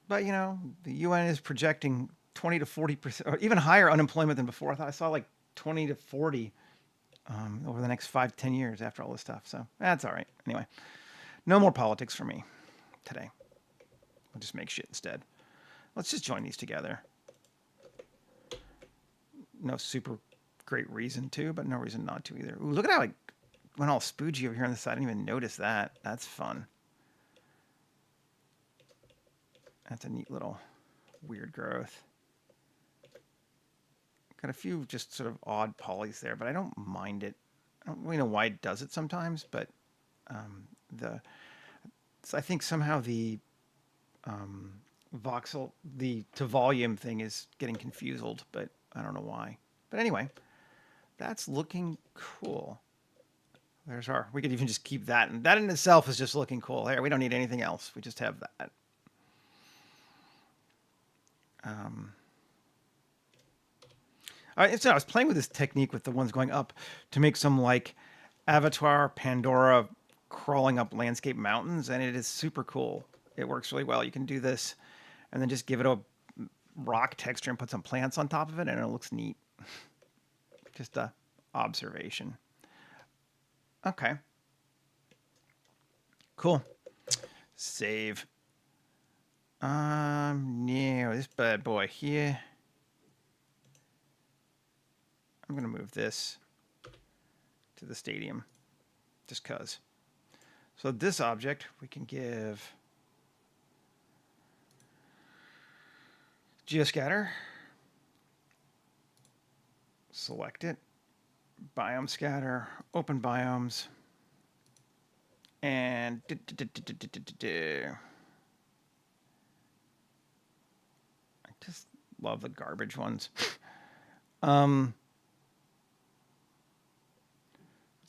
But, you know, the UN is projecting 20 to 40%, or even higher unemployment than before. I saw like 20 to 40 over the next 5 to 10 years after all this stuff. So that's all right. Anyway, no more politics for me today. We'll just make shit instead. Let's just join these together. No super great reason to, but no reason not to either. Ooh, look at how it went all spoogey over here on the side. I didn't even notice that. That's fun. That's a neat little weird growth. Got a few just sort of odd polys there, but I don't mind it. I don't really know why it does it sometimes, but so I think somehow the voxel, the to volume thing is getting confused, but I don't know why. But anyway, that's looking cool. There's our, we could even just keep that. And that in itself is just looking cool. Here, we don't need anything else. We just have that. All right, so I was playing with this technique with the ones going up to make some like Avatar Pandora crawling up landscape mountains, and it is super cool. It works really well. You can do this and then just give it a rock texture and put some plants on top of it, and it looks neat. Just a observation. Okay. Cool. Save. Yeah, this bad boy here. I'm going to move this to the stadium just because. So this object we can give geoscatter. Select it. Biome scatter. Open biomes. And I just love the garbage ones. Let's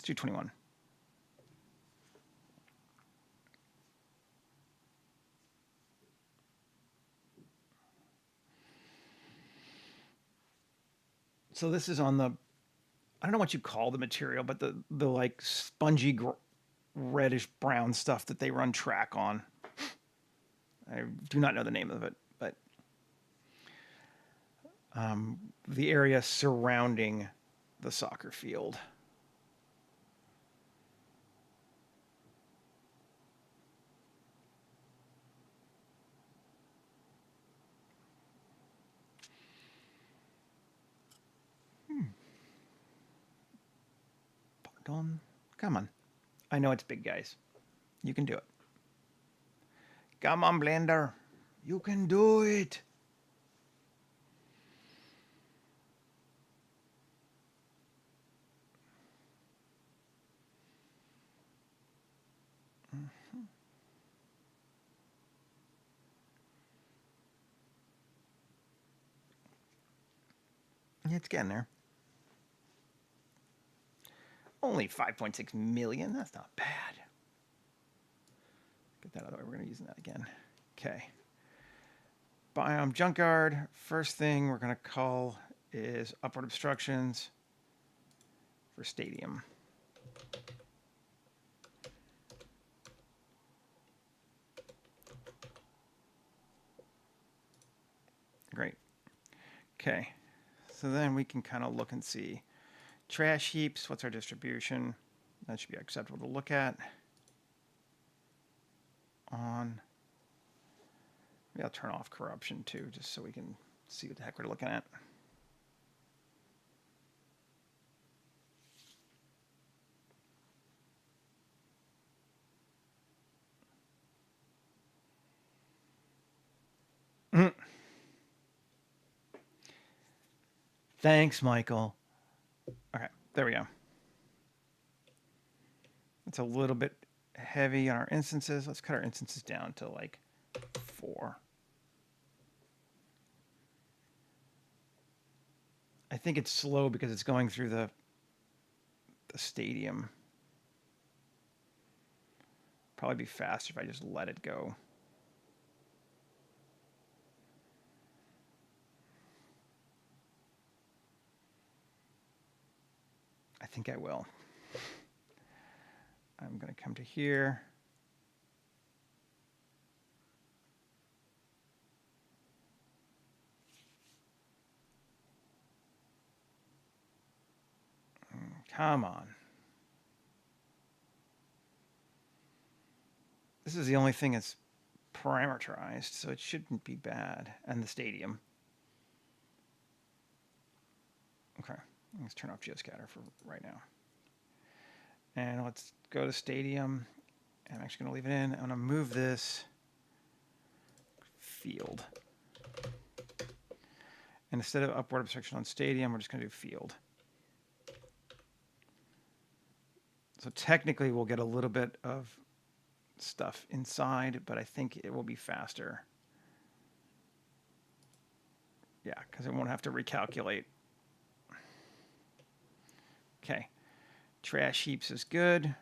do 21. So this is on the, I don't know what you call the material, but the like spongy reddish brown stuff that they run track on. I do not know the name of it, but the area surrounding the soccer field. Pardon. Come on. I know it's big, guys. You can do it. Come on, Blender. You can do it. It's getting there. Only 5.6 million. That's not bad. Get that out of the way. We're going to use that again. Okay. Biome junkyard. First thing we're going to call is upward obstructions for stadium. Great. Okay. So then we can kind of look and see. Trash heaps, what's our distribution? That should be acceptable to look at. On. Maybe I'll turn off corruption too, just so we can see what the heck we're looking at. Thanks, Michael. Okay, there we go. It's a little bit heavy on our instances. Let's cut our instances down to like 4. I think it's slow because it's going through the stadium. Probably be faster if I just let it go. I think I will. I'm going to come to here. Come on. This is the only thing that's parameterized, so it shouldn't be bad. And the stadium. Okay, let's turn off geoscatter for right now. And let's go to stadium. I'm actually going to leave it in. I'm going to move this field. And instead of upward obstruction on stadium, we're just going to do field. So technically, we'll get a little bit of stuff inside, but I think it will be faster. Yeah, because it won't have to recalculate. Okay. Trash heaps is good.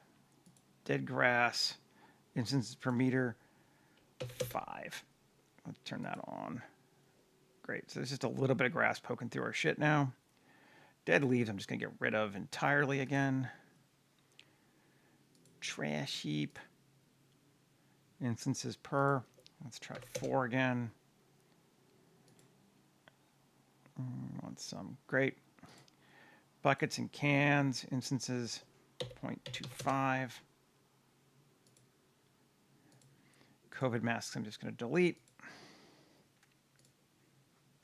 Dead grass, instances per meter, 5. Let's turn that on. Great. So there's just a little bit of grass poking through our shit now. Dead leaves, I'm just going to get rid of entirely again. Trash heap. Instances per. Let's try 4 again. Want some. Great. Buckets and cans. Instances 0.25. COVID masks I'm just going to delete.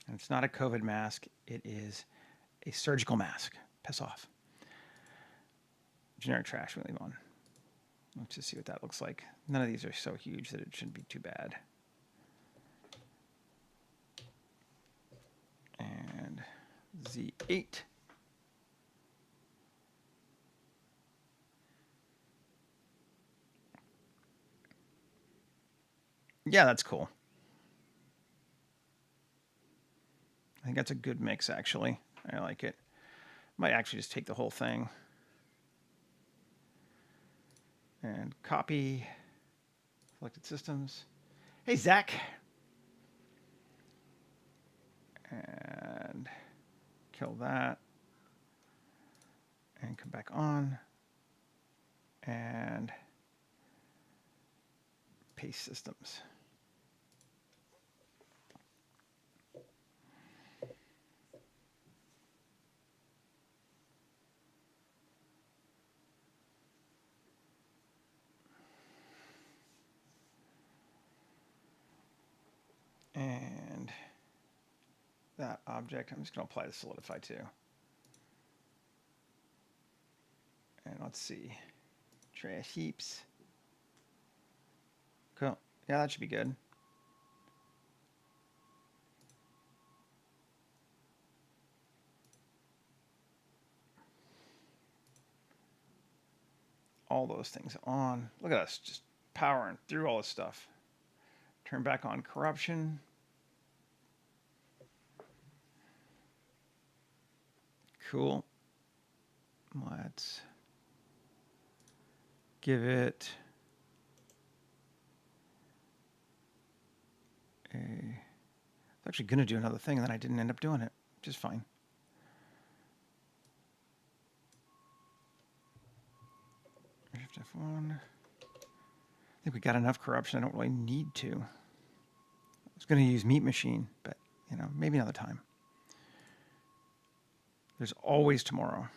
And it's not a COVID mask. It is a surgical mask. Piss off. Generic trash we leave on. Let's just see what that looks like. None of these are so huge that it shouldn't be too bad. And Z8. Yeah, that's cool. I think that's a good mix, actually. I like it. Might actually just take the whole thing. And copy. Selected systems. Hey, Zach. And kill that. And come back on. And paste systems. And that object, I'm just going to apply the solidify to. And let's see. Trash heaps. Cool. Yeah, that should be good. All those things on. Look at us just powering through all this stuff. Turn back on corruption. Cool. Let's give it a... I was actually going to do another thing, and then I didn't end up doing it, which is fine. Shift F1. I think we got enough corruption. I don't really need to. I was going to use Meat Machine, but, you know, maybe another time. There's always tomorrow.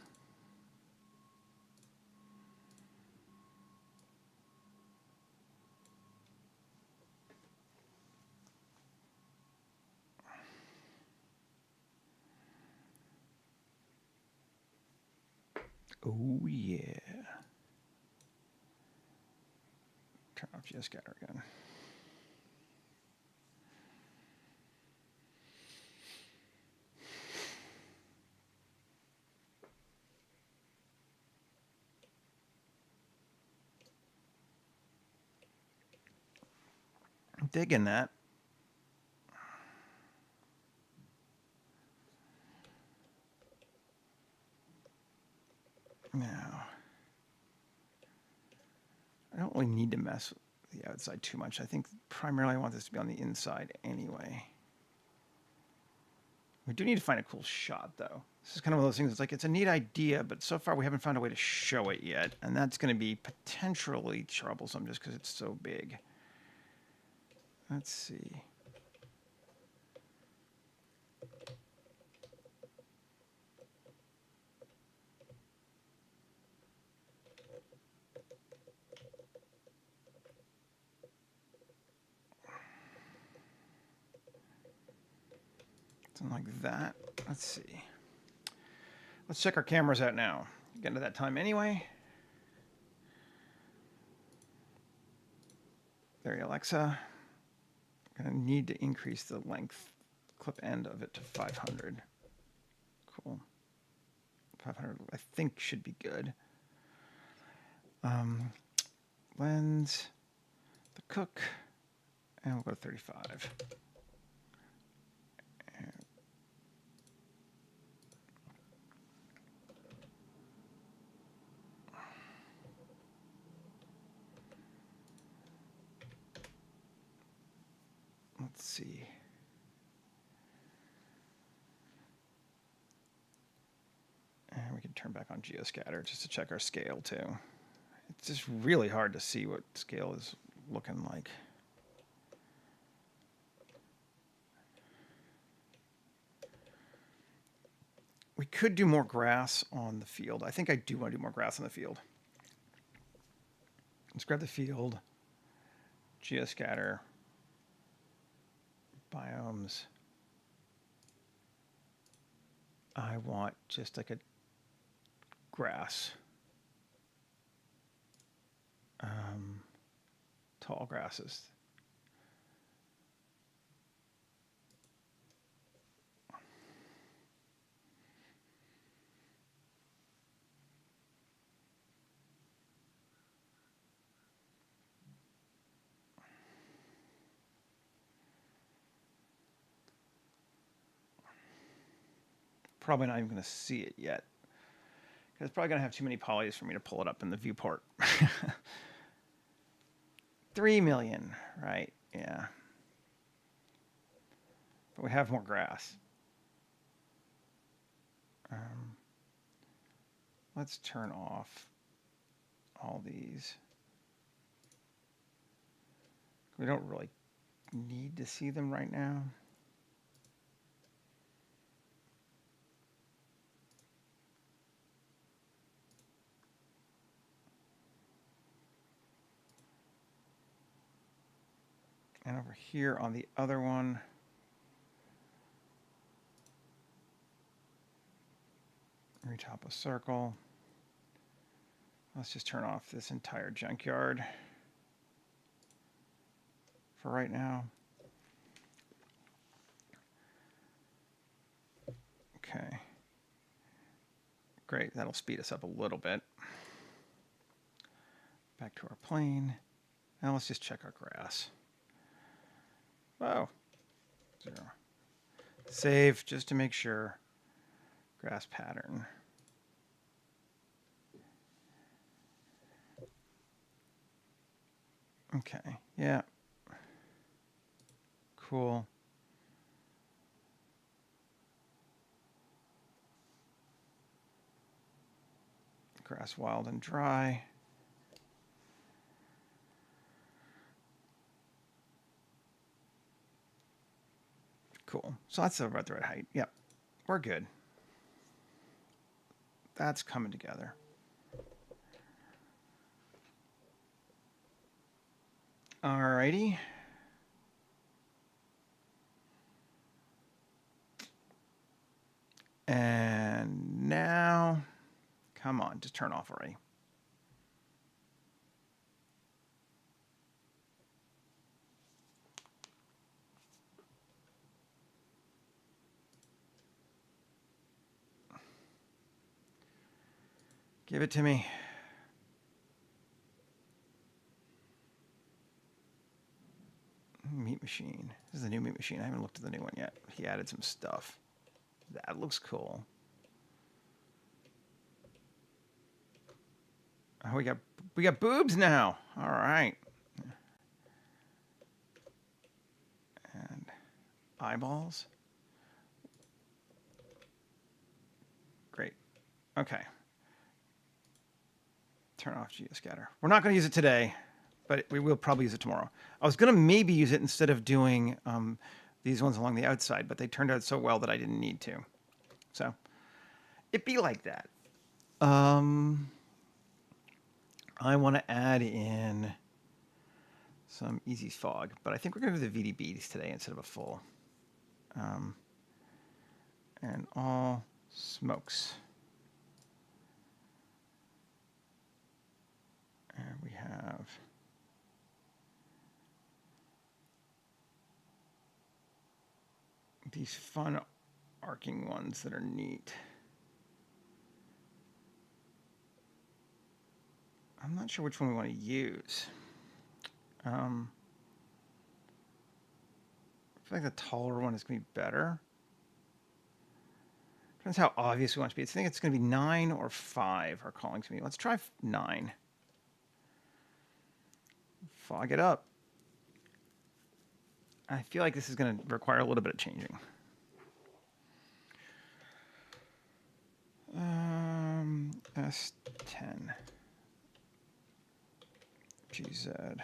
Oh, yeah. Turn off geoscatter again. I'm digging that. Now, I don't really need to mess with the outside too much. I think primarily I want this to be on the inside anyway. We do need to find a cool shot, though. This is kind of one of those things. It's like, it's a neat idea, but so far we haven't found a way to show it yet. And that's going to be potentially troublesome just because it's so big. Let's see. Something like that. Let's see. Let's check our cameras out now. Getting to that time anyway. There you go, Alexa. Gonna need to increase the length clip end of it to 500. Cool. 500 I think should be good. Lens, the cook, and we'll go to 35. Let's see. And we can turn back on geoscatter just to check our scale too. It's just really hard to see what scale is looking like. We could do more grass on the field. I think I do want to do more grass on the field. Let's grab the field, geoscatter, biomes. I want just like a grass. Tall grasses. Probably not even going to see it yet. It's probably going to have too many polys for me to pull it up in the viewport. 3 million, right? Yeah. But we have more grass. Let's turn off all these. We don't really need to see them right now. And over here on the other one, retop a circle. Let's just turn off this entire junkyard for right now. Okay. Great, that'll speed us up a little bit. Back to our plane. Now let's just check our grass. Oh, 0. Save just to make sure. Grass pattern. Okay, yeah. Cool. Grass wild and dry. Cool. So that's about the right height. Yep. We're good. That's coming together. Alrighty. And now, come on, just turn off already. Give it to me. Meat machine. This is the new meat machine. I haven't looked at the new one yet. He added some stuff. That looks cool. Oh, we got We got boobs now. All right. And eyeballs. Great. Okay. Turn off geoscatter. We're not going to use it today, but we will probably use it tomorrow. I was going to maybe use it instead of doing these ones along the outside, but they turned out so well that I didn't need to. So it be like that. I want to add in some easy fog, but I think we're going to do the VDBs today instead of a full. And all smokes. And we have these fun arcing ones that are neat. I'm not sure which one we want to use. I feel like the taller one is going to be better. Depends how obvious we want it to be. I think it's going to be 9 or 5 are calling to me. Let's try 9. Fog it up. I feel like this is going to require a little bit of changing. S10. GZ.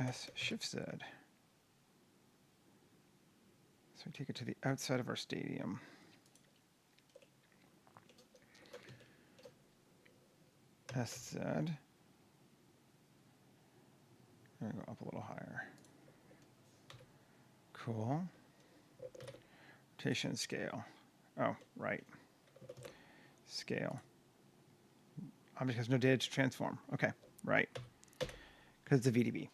S Shift Z. So we take it to the outside of our stadium. SZ. There we go, up a little higher. Cool. Rotation and scale. Oh, right. Scale. Object has no data to transform. Okay, right. Because it's a VDB.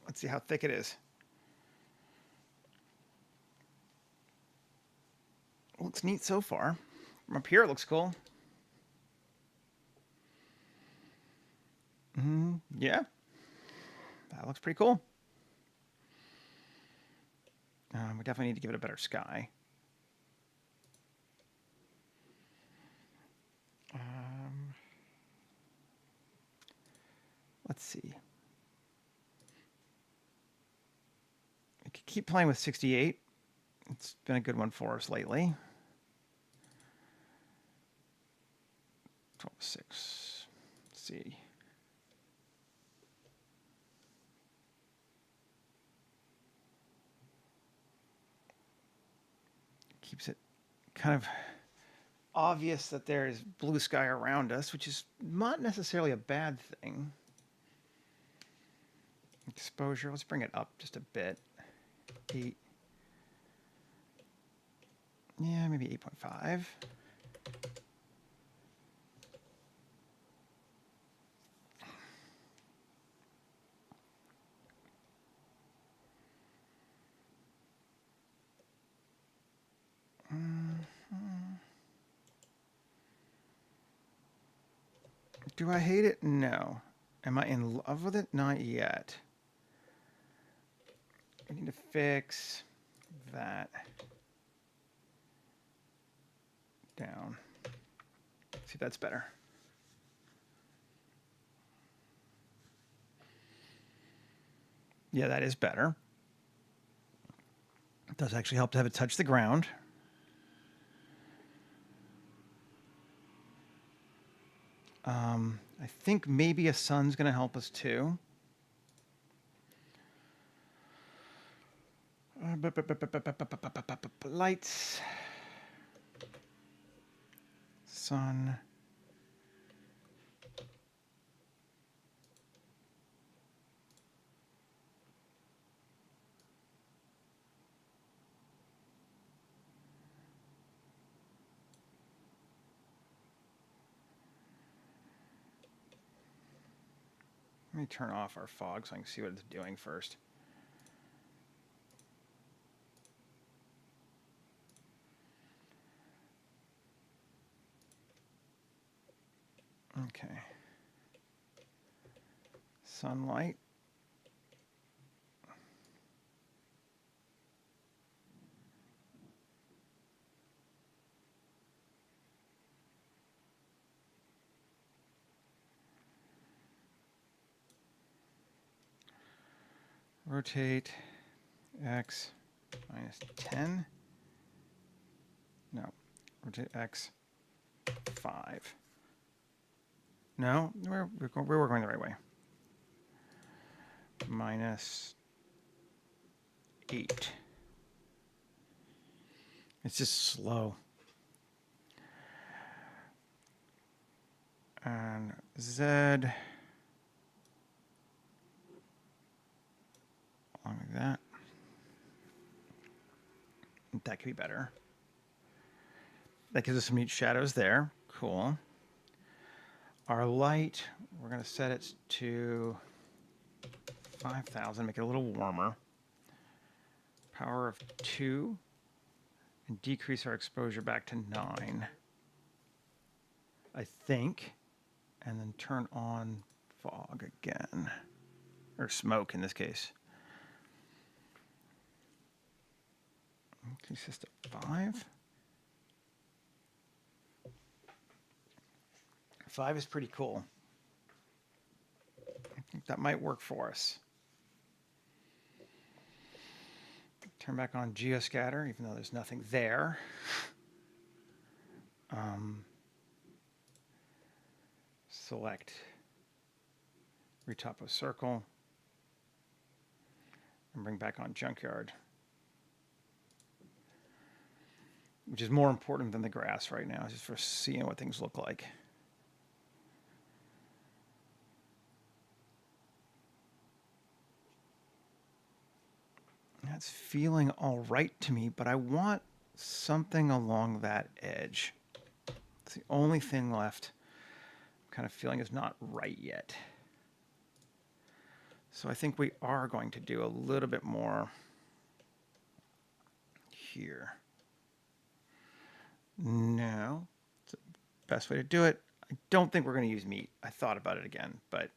Let's see how thick it is. Looks neat so far. From up here, it looks cool. Yeah. That looks pretty cool. We definitely need to give it a better sky. Let's see. We could keep playing with 68. It's been a good one for us lately. 12.6. Let's see. Keeps it kind of obvious that there is blue sky around us, which is not necessarily a bad thing. Exposure, let's bring it up just a bit. 8. Yeah, maybe 8.5. Do I hate it? No. Am I in love with it? Not yet. I need to fix that down. See if that's better. Yeah, that is better. It does actually help to have it touch the ground. I think maybe a sun's going to help us too. Lights. Sun. Let me turn off our fog so I can see what it's doing first. Okay. Sunlight. rotate X minus 10. No, rotate X 5. No, we're going the right way. Minus 8. It's just slow. And Z along like that. That could be better. That gives us some neat shadows there. Cool. Our light, we're going to set it to 5,000, make it a little warmer. Power of 2, and decrease our exposure back to 9, I think. And then turn on fog again, or smoke in this case. Increase this to 5. 5 is pretty cool. I think that might work for us. Turn back on geoscatter, even though there's nothing there. Select retopo circle and bring back on junkyard, which is more important than the grass right now, just for seeing what things look like. That's feeling all right to me, but I want something along that edge. It's the only thing left I'm kind of feeling is not right yet. So I think we are going to do a little bit more here. No, it's the best way to do it. I don't think we're going to use meat. I thought about it again, but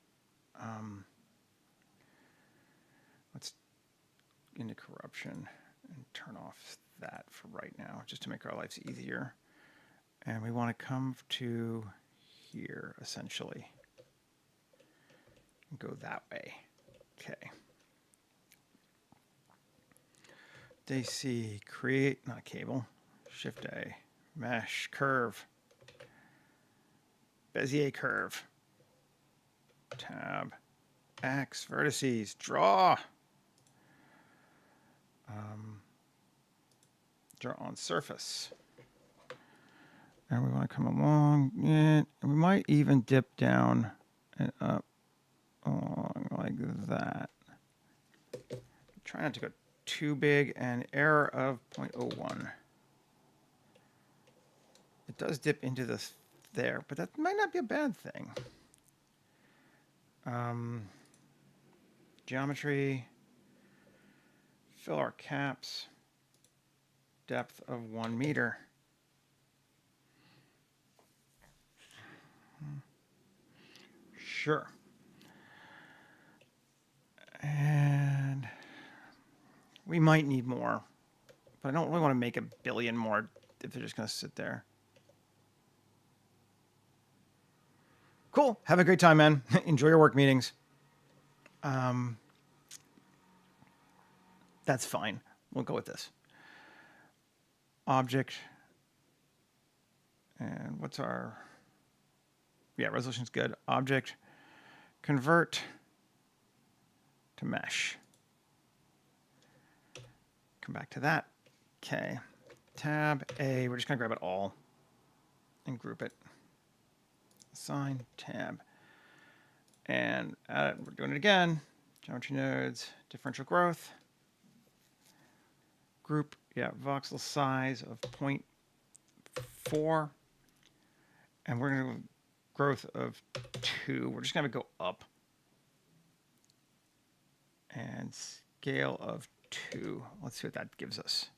let's into corruption and turn off that for right now, just to make our lives easier. And we want to come to here, essentially, and go that way. Okay. DC, create, not cable, Shift A, mesh, curve, Bezier curve, tab, X, vertices, draw. Draw on surface. And we want to come along it. And we might even dip down and up along like that. Try not to go too big, and error of 0.01. It does dip into this there, but that might not be a bad thing. Geometry, fill our caps, depth of 1 meter. Sure. And we might need more, but I don't really want to make 1 billion more if they're just going to sit there. Cool. Have a great time, man. Enjoy your work meetings. That's fine. We'll go with this. Object. And what's our... Yeah, resolution's good. Object. Convert to mesh. Come back to that. Okay. Tab A. We're just going to grab it all and group it. Assign, tab. And we're doing it again. Geometry nodes, differential growth. Group, yeah, voxel size of 0.4. And we're going to growth of 2. We're just going to go up. And scale of 2. Let's see what that gives us.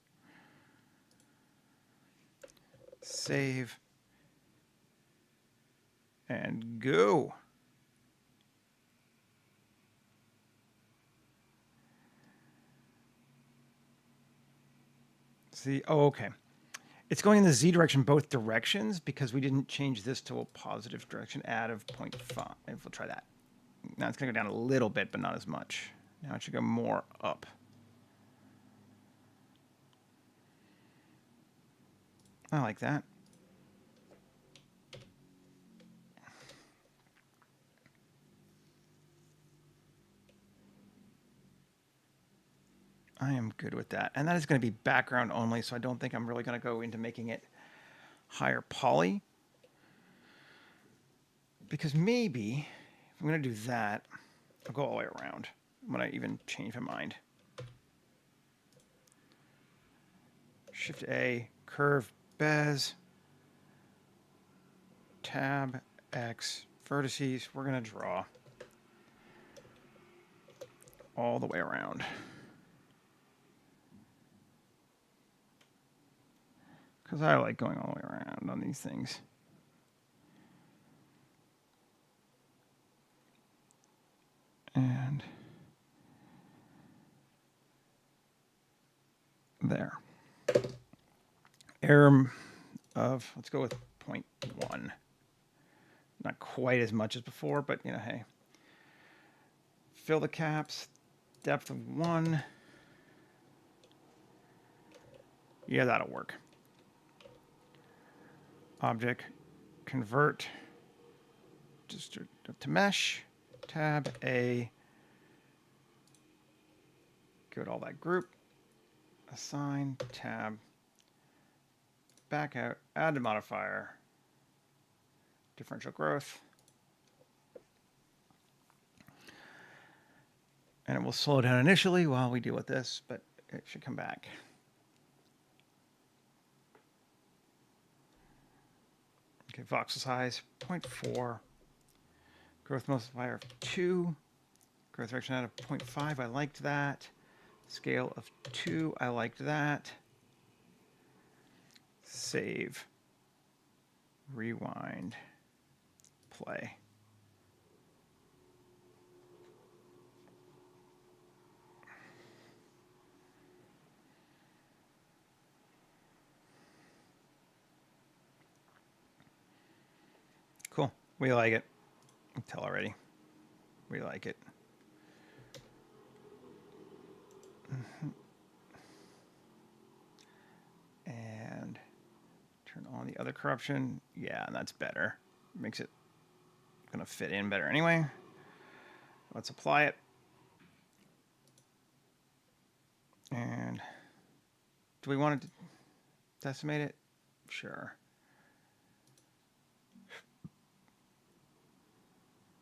Save. And go. See, oh, okay. It's going in the Z direction both directions because we didn't change this to a positive direction. Add of 0.5. We'll try that. Now it's going to go down a little bit, but not as much. Now it should go more up. I like that. I am good with that. And that is going to be background only, so I don't think I'm really going to go into making it higher poly. Because maybe, if I'm going to do that, I'll go all the way around. I'm going to even change my mind. Shift A, curve, Bez, Tab, X, vertices. We're going to draw all the way around. Because I like going all the way around on these things. And there. Error of, let's go with 0.1. Not quite as much as before, but you know, hey. Fill the caps, depth of 1. Yeah, that'll work. Object, convert just to mesh, tab A, go to all that group, assign, tab, back out, add a modifier, differential growth, and it will slow down initially while we deal with this, but it should come back. Okay, voxel size 0.4, growth multiplier of 2, growth direction out of 0.5, I liked that. Scale of 2, I liked that. Save, rewind, play. Cool. We like it. I can tell already. We like it. And turn on the other corruption. Yeah, that's better. Makes it gonna fit in better anyway. Let's apply it. And do we want to decimate it? Sure.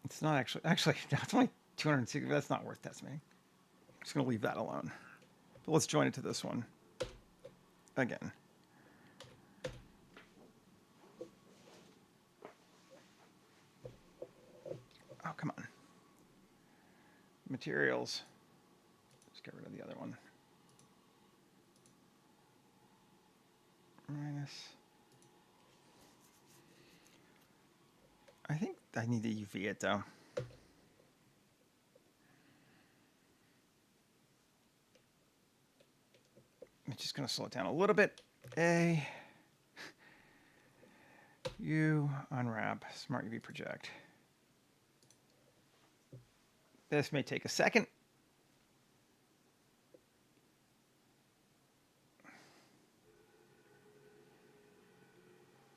It's not actually, that's only 260, that's not worth decimating. I'm just gonna leave that alone. But let's join it to this one again. Oh, come on. Materials. Let's get rid of the other one. Minus. I think I need to UV it though. I'm just going to slow it down a little bit. A, U, unwrap, Smart UV project. This may take a second.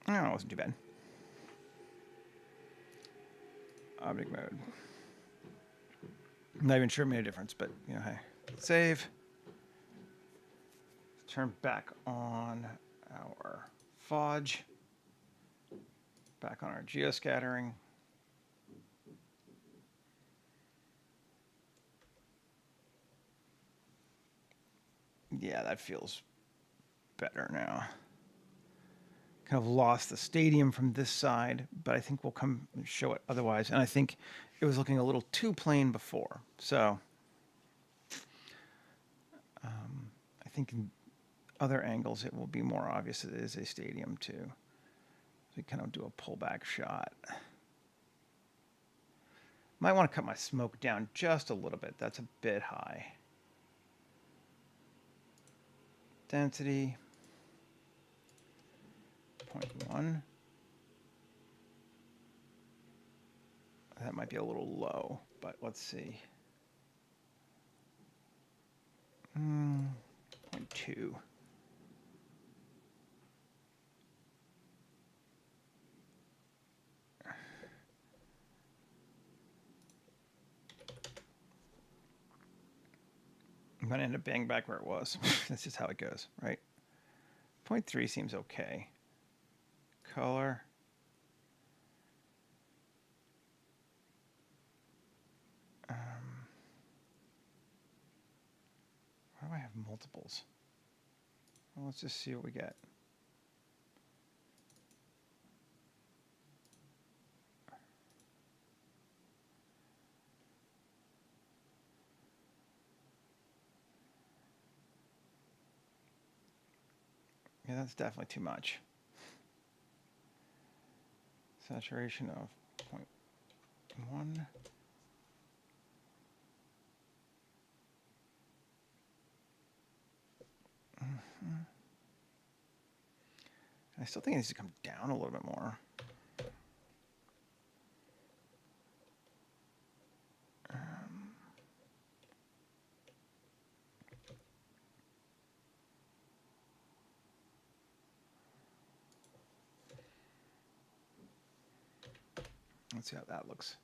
No, it wasn't too bad. Object mode. I'm not even sure it made a difference, but you know, hey, save. Turn back on our fudge. Back on our geoscattering. Yeah, that feels better now. Kind of lost the stadium from this side, but I think we'll come and show it otherwise. And I think it was looking a little too plain before. So I think in other angles it will be more obvious it is a stadium too. So we kind of do a pullback shot. Might want to cut my smoke down just a little bit. That's a bit high. Density 0.1. That might be a little low, but let's see. 0.2. I'm going to end up bang back where it was. That's just how it goes, right? 0.3 seems okay. Color. Why do I have multiples? Well, let's just see what we get. Yeah, that's definitely too much. Saturation of 0.1. I still think it needs to come down a little bit more. Let's see how that looks.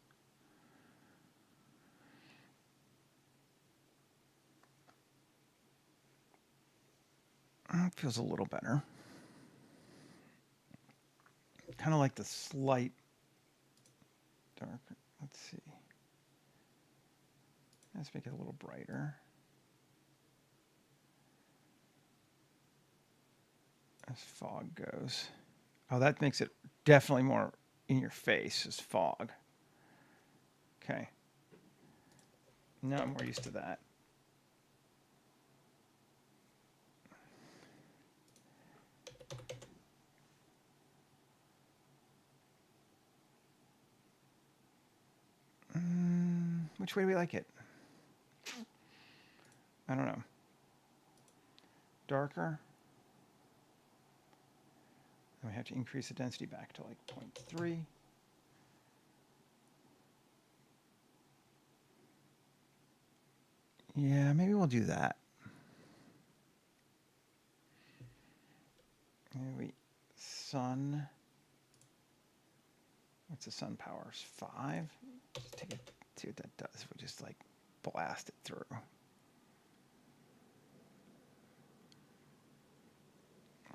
It feels a little better. Kind of like the slight darker. Let's see. Let's make it a little brighter. As fog goes. Oh, that makes it definitely more in your face as fog. Okay. Now I'm more used to that. Which way do we like it? I don't know. Darker. And we have to increase the density back to like 0.3. Yeah, maybe we'll do that. Maybe sun. What's the sun power? 5. Just take it, see what that does. If we just like blast it through.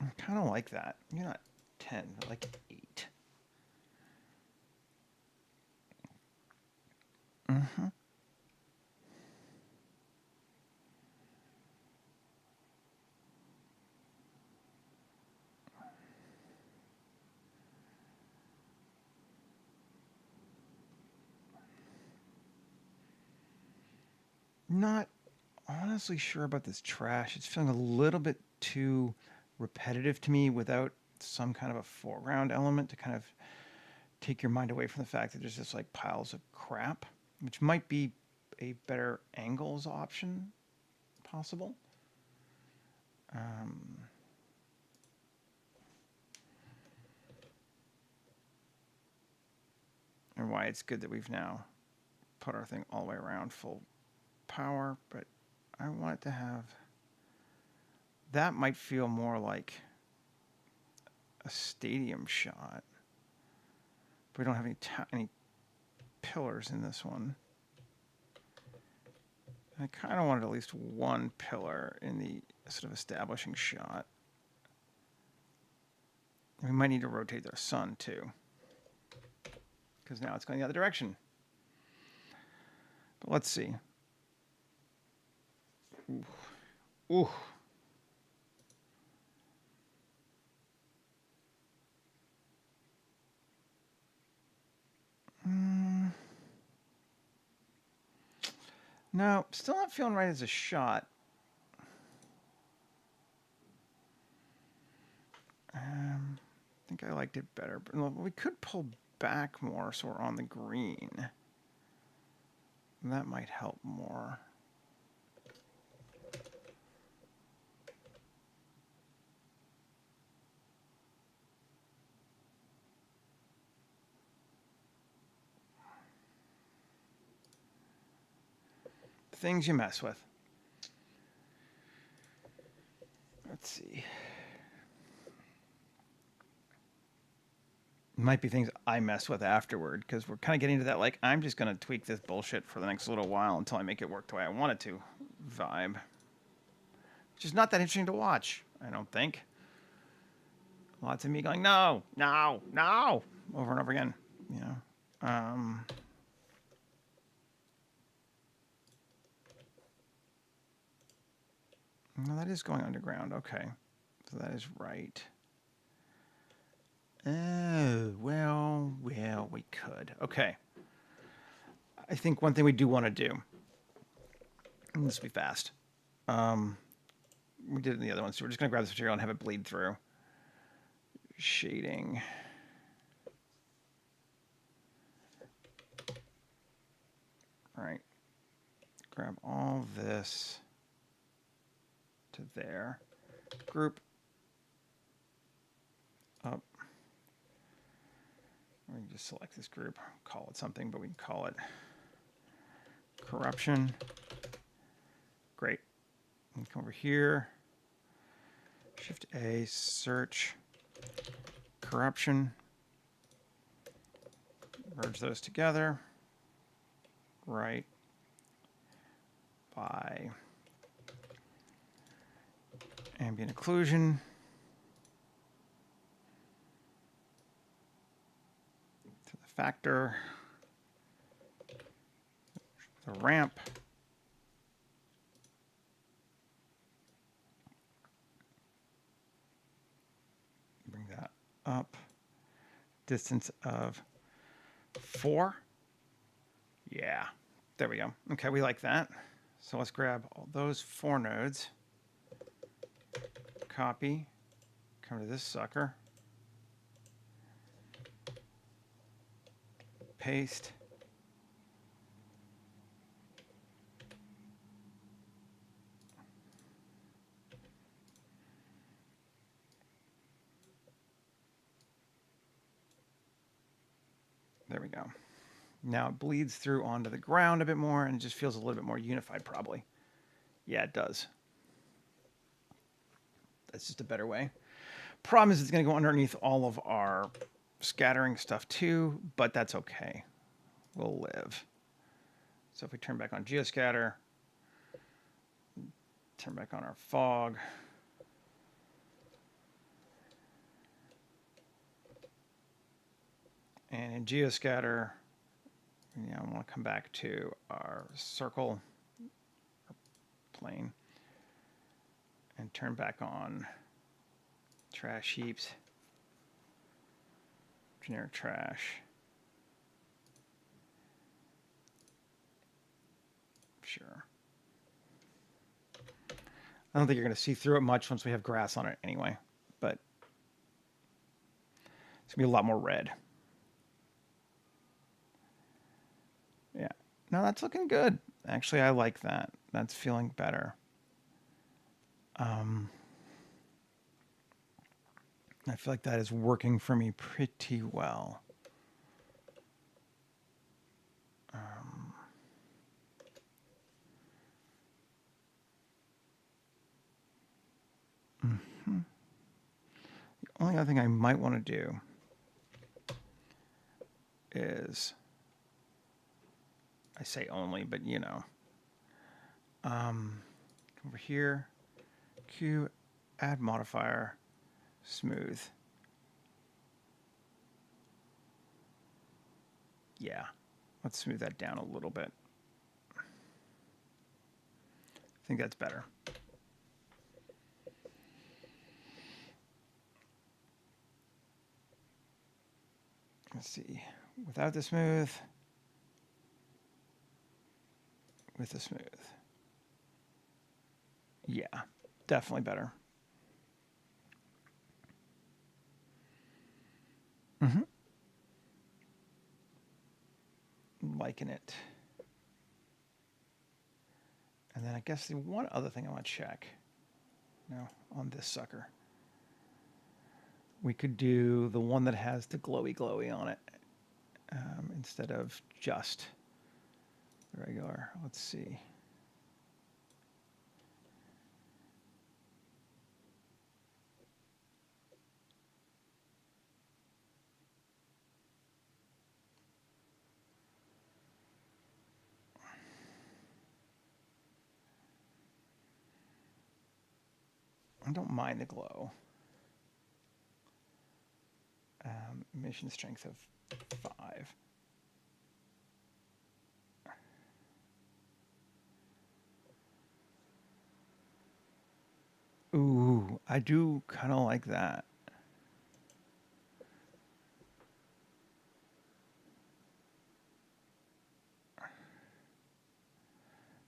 I kind of like that. You're not 10, but like 8. Mm-hmm. Not honestly sure about this trash. It's feeling a little bit too repetitive to me without some kind of a foreground element to kind of take your mind away from the fact that there's just like piles of crap, which might be a better angles option possible. And why it's good that we've now put our thing all the way around full power, but I want it to have, that might feel more like a stadium shot. But we don't have any pillars in this one. I kind of wanted at least one pillar in the sort of establishing shot. We might need to rotate our sun too, because now it's going the other direction. But let's see. Ooh. Ooh. No, still not feeling right as a shot. I think I liked it better. But we could pull back more so we're on the green. That might help more. Things you mess with. Let's see. Might be things I mess with afterward because we're kind of getting to that, like, I'm just going to tweak this bullshit for the next little while until I make it work the way I want it to vibe. Which is not that interesting to watch, I don't think. Lots of me going, no, no, no, over and over again, you know. No, that is going underground. Okay. So that is right. Oh, well, we could. Okay. I think one thing we do want to do, and this will be fast. We did it in the other one, so we're just going to grab this material and have it bleed through. Shading. All right. Grab all this to there. Group up. We can just select this group, call it something, but we can call it corruption. Great. And come over here. Shift A, search corruption. Merge those together. Right. By ambient occlusion. To the factor. The ramp. Bring that up. Distance of 4. Yeah, there we go. Okay, we like that. So let's grab all those 4 nodes. Copy. Come to this sucker. Paste. There we go. Now it bleeds through onto the ground a bit more and just feels a little bit more unified probably. Yeah, it does. That's just a better way. Problem is it's going to go underneath all of our scattering stuff too, but that's okay. We'll live. So if we turn back on geoscatter, turn back on our fog. And in geoscatter, I want to come back to our circle plane and turn back on trash heaps, generic trash. Sure. I don't think you're going to see through it much once we have grass on it anyway, but it's going to be a lot more red. Yeah. No, that's looking good. Actually, I like that. That's feeling better. I feel like that is working for me pretty well. The only other thing I might want to do is, I say only, but you know, over here, Q, add modifier, smooth. Yeah, let's smooth that down a little bit. I think that's better. Let's see, without the smooth, with the smooth. Yeah, definitely better. Liking it. And then I guess the one other thing I want to check now on this sucker. We could do the one that has the glowy on it instead of just the regular. Let's see. I don't mind the glow. Emission strength of 5. Ooh, I do kind of like that.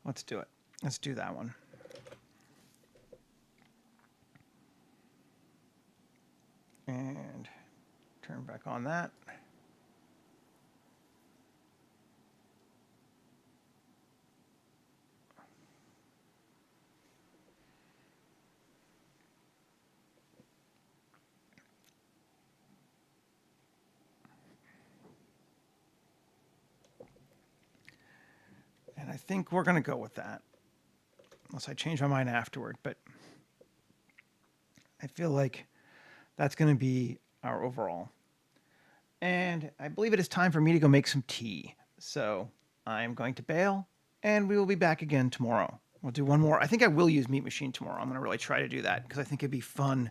Let's do it. Let's do that one. And turn back on that. And I think we're going to go with that. Unless I change my mind afterward. But I feel like that's going to be our overall. And I believe it is time for me to go make some tea. So I'm going to bail, and we will be back again tomorrow. We'll do one more. I think I will use Meat Machine tomorrow. I'm going to really try to do that because I think it'd be fun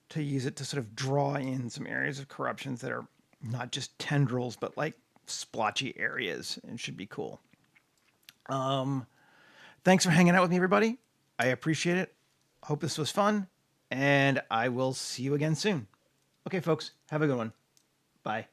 to use it to sort of draw in some areas of corruptions that are not just tendrils, but like splotchy areas, and should be cool. Thanks for hanging out with me, everybody. I appreciate it. Hope this was fun, and I will see you again soon. Okay, folks, have a good one. Bye.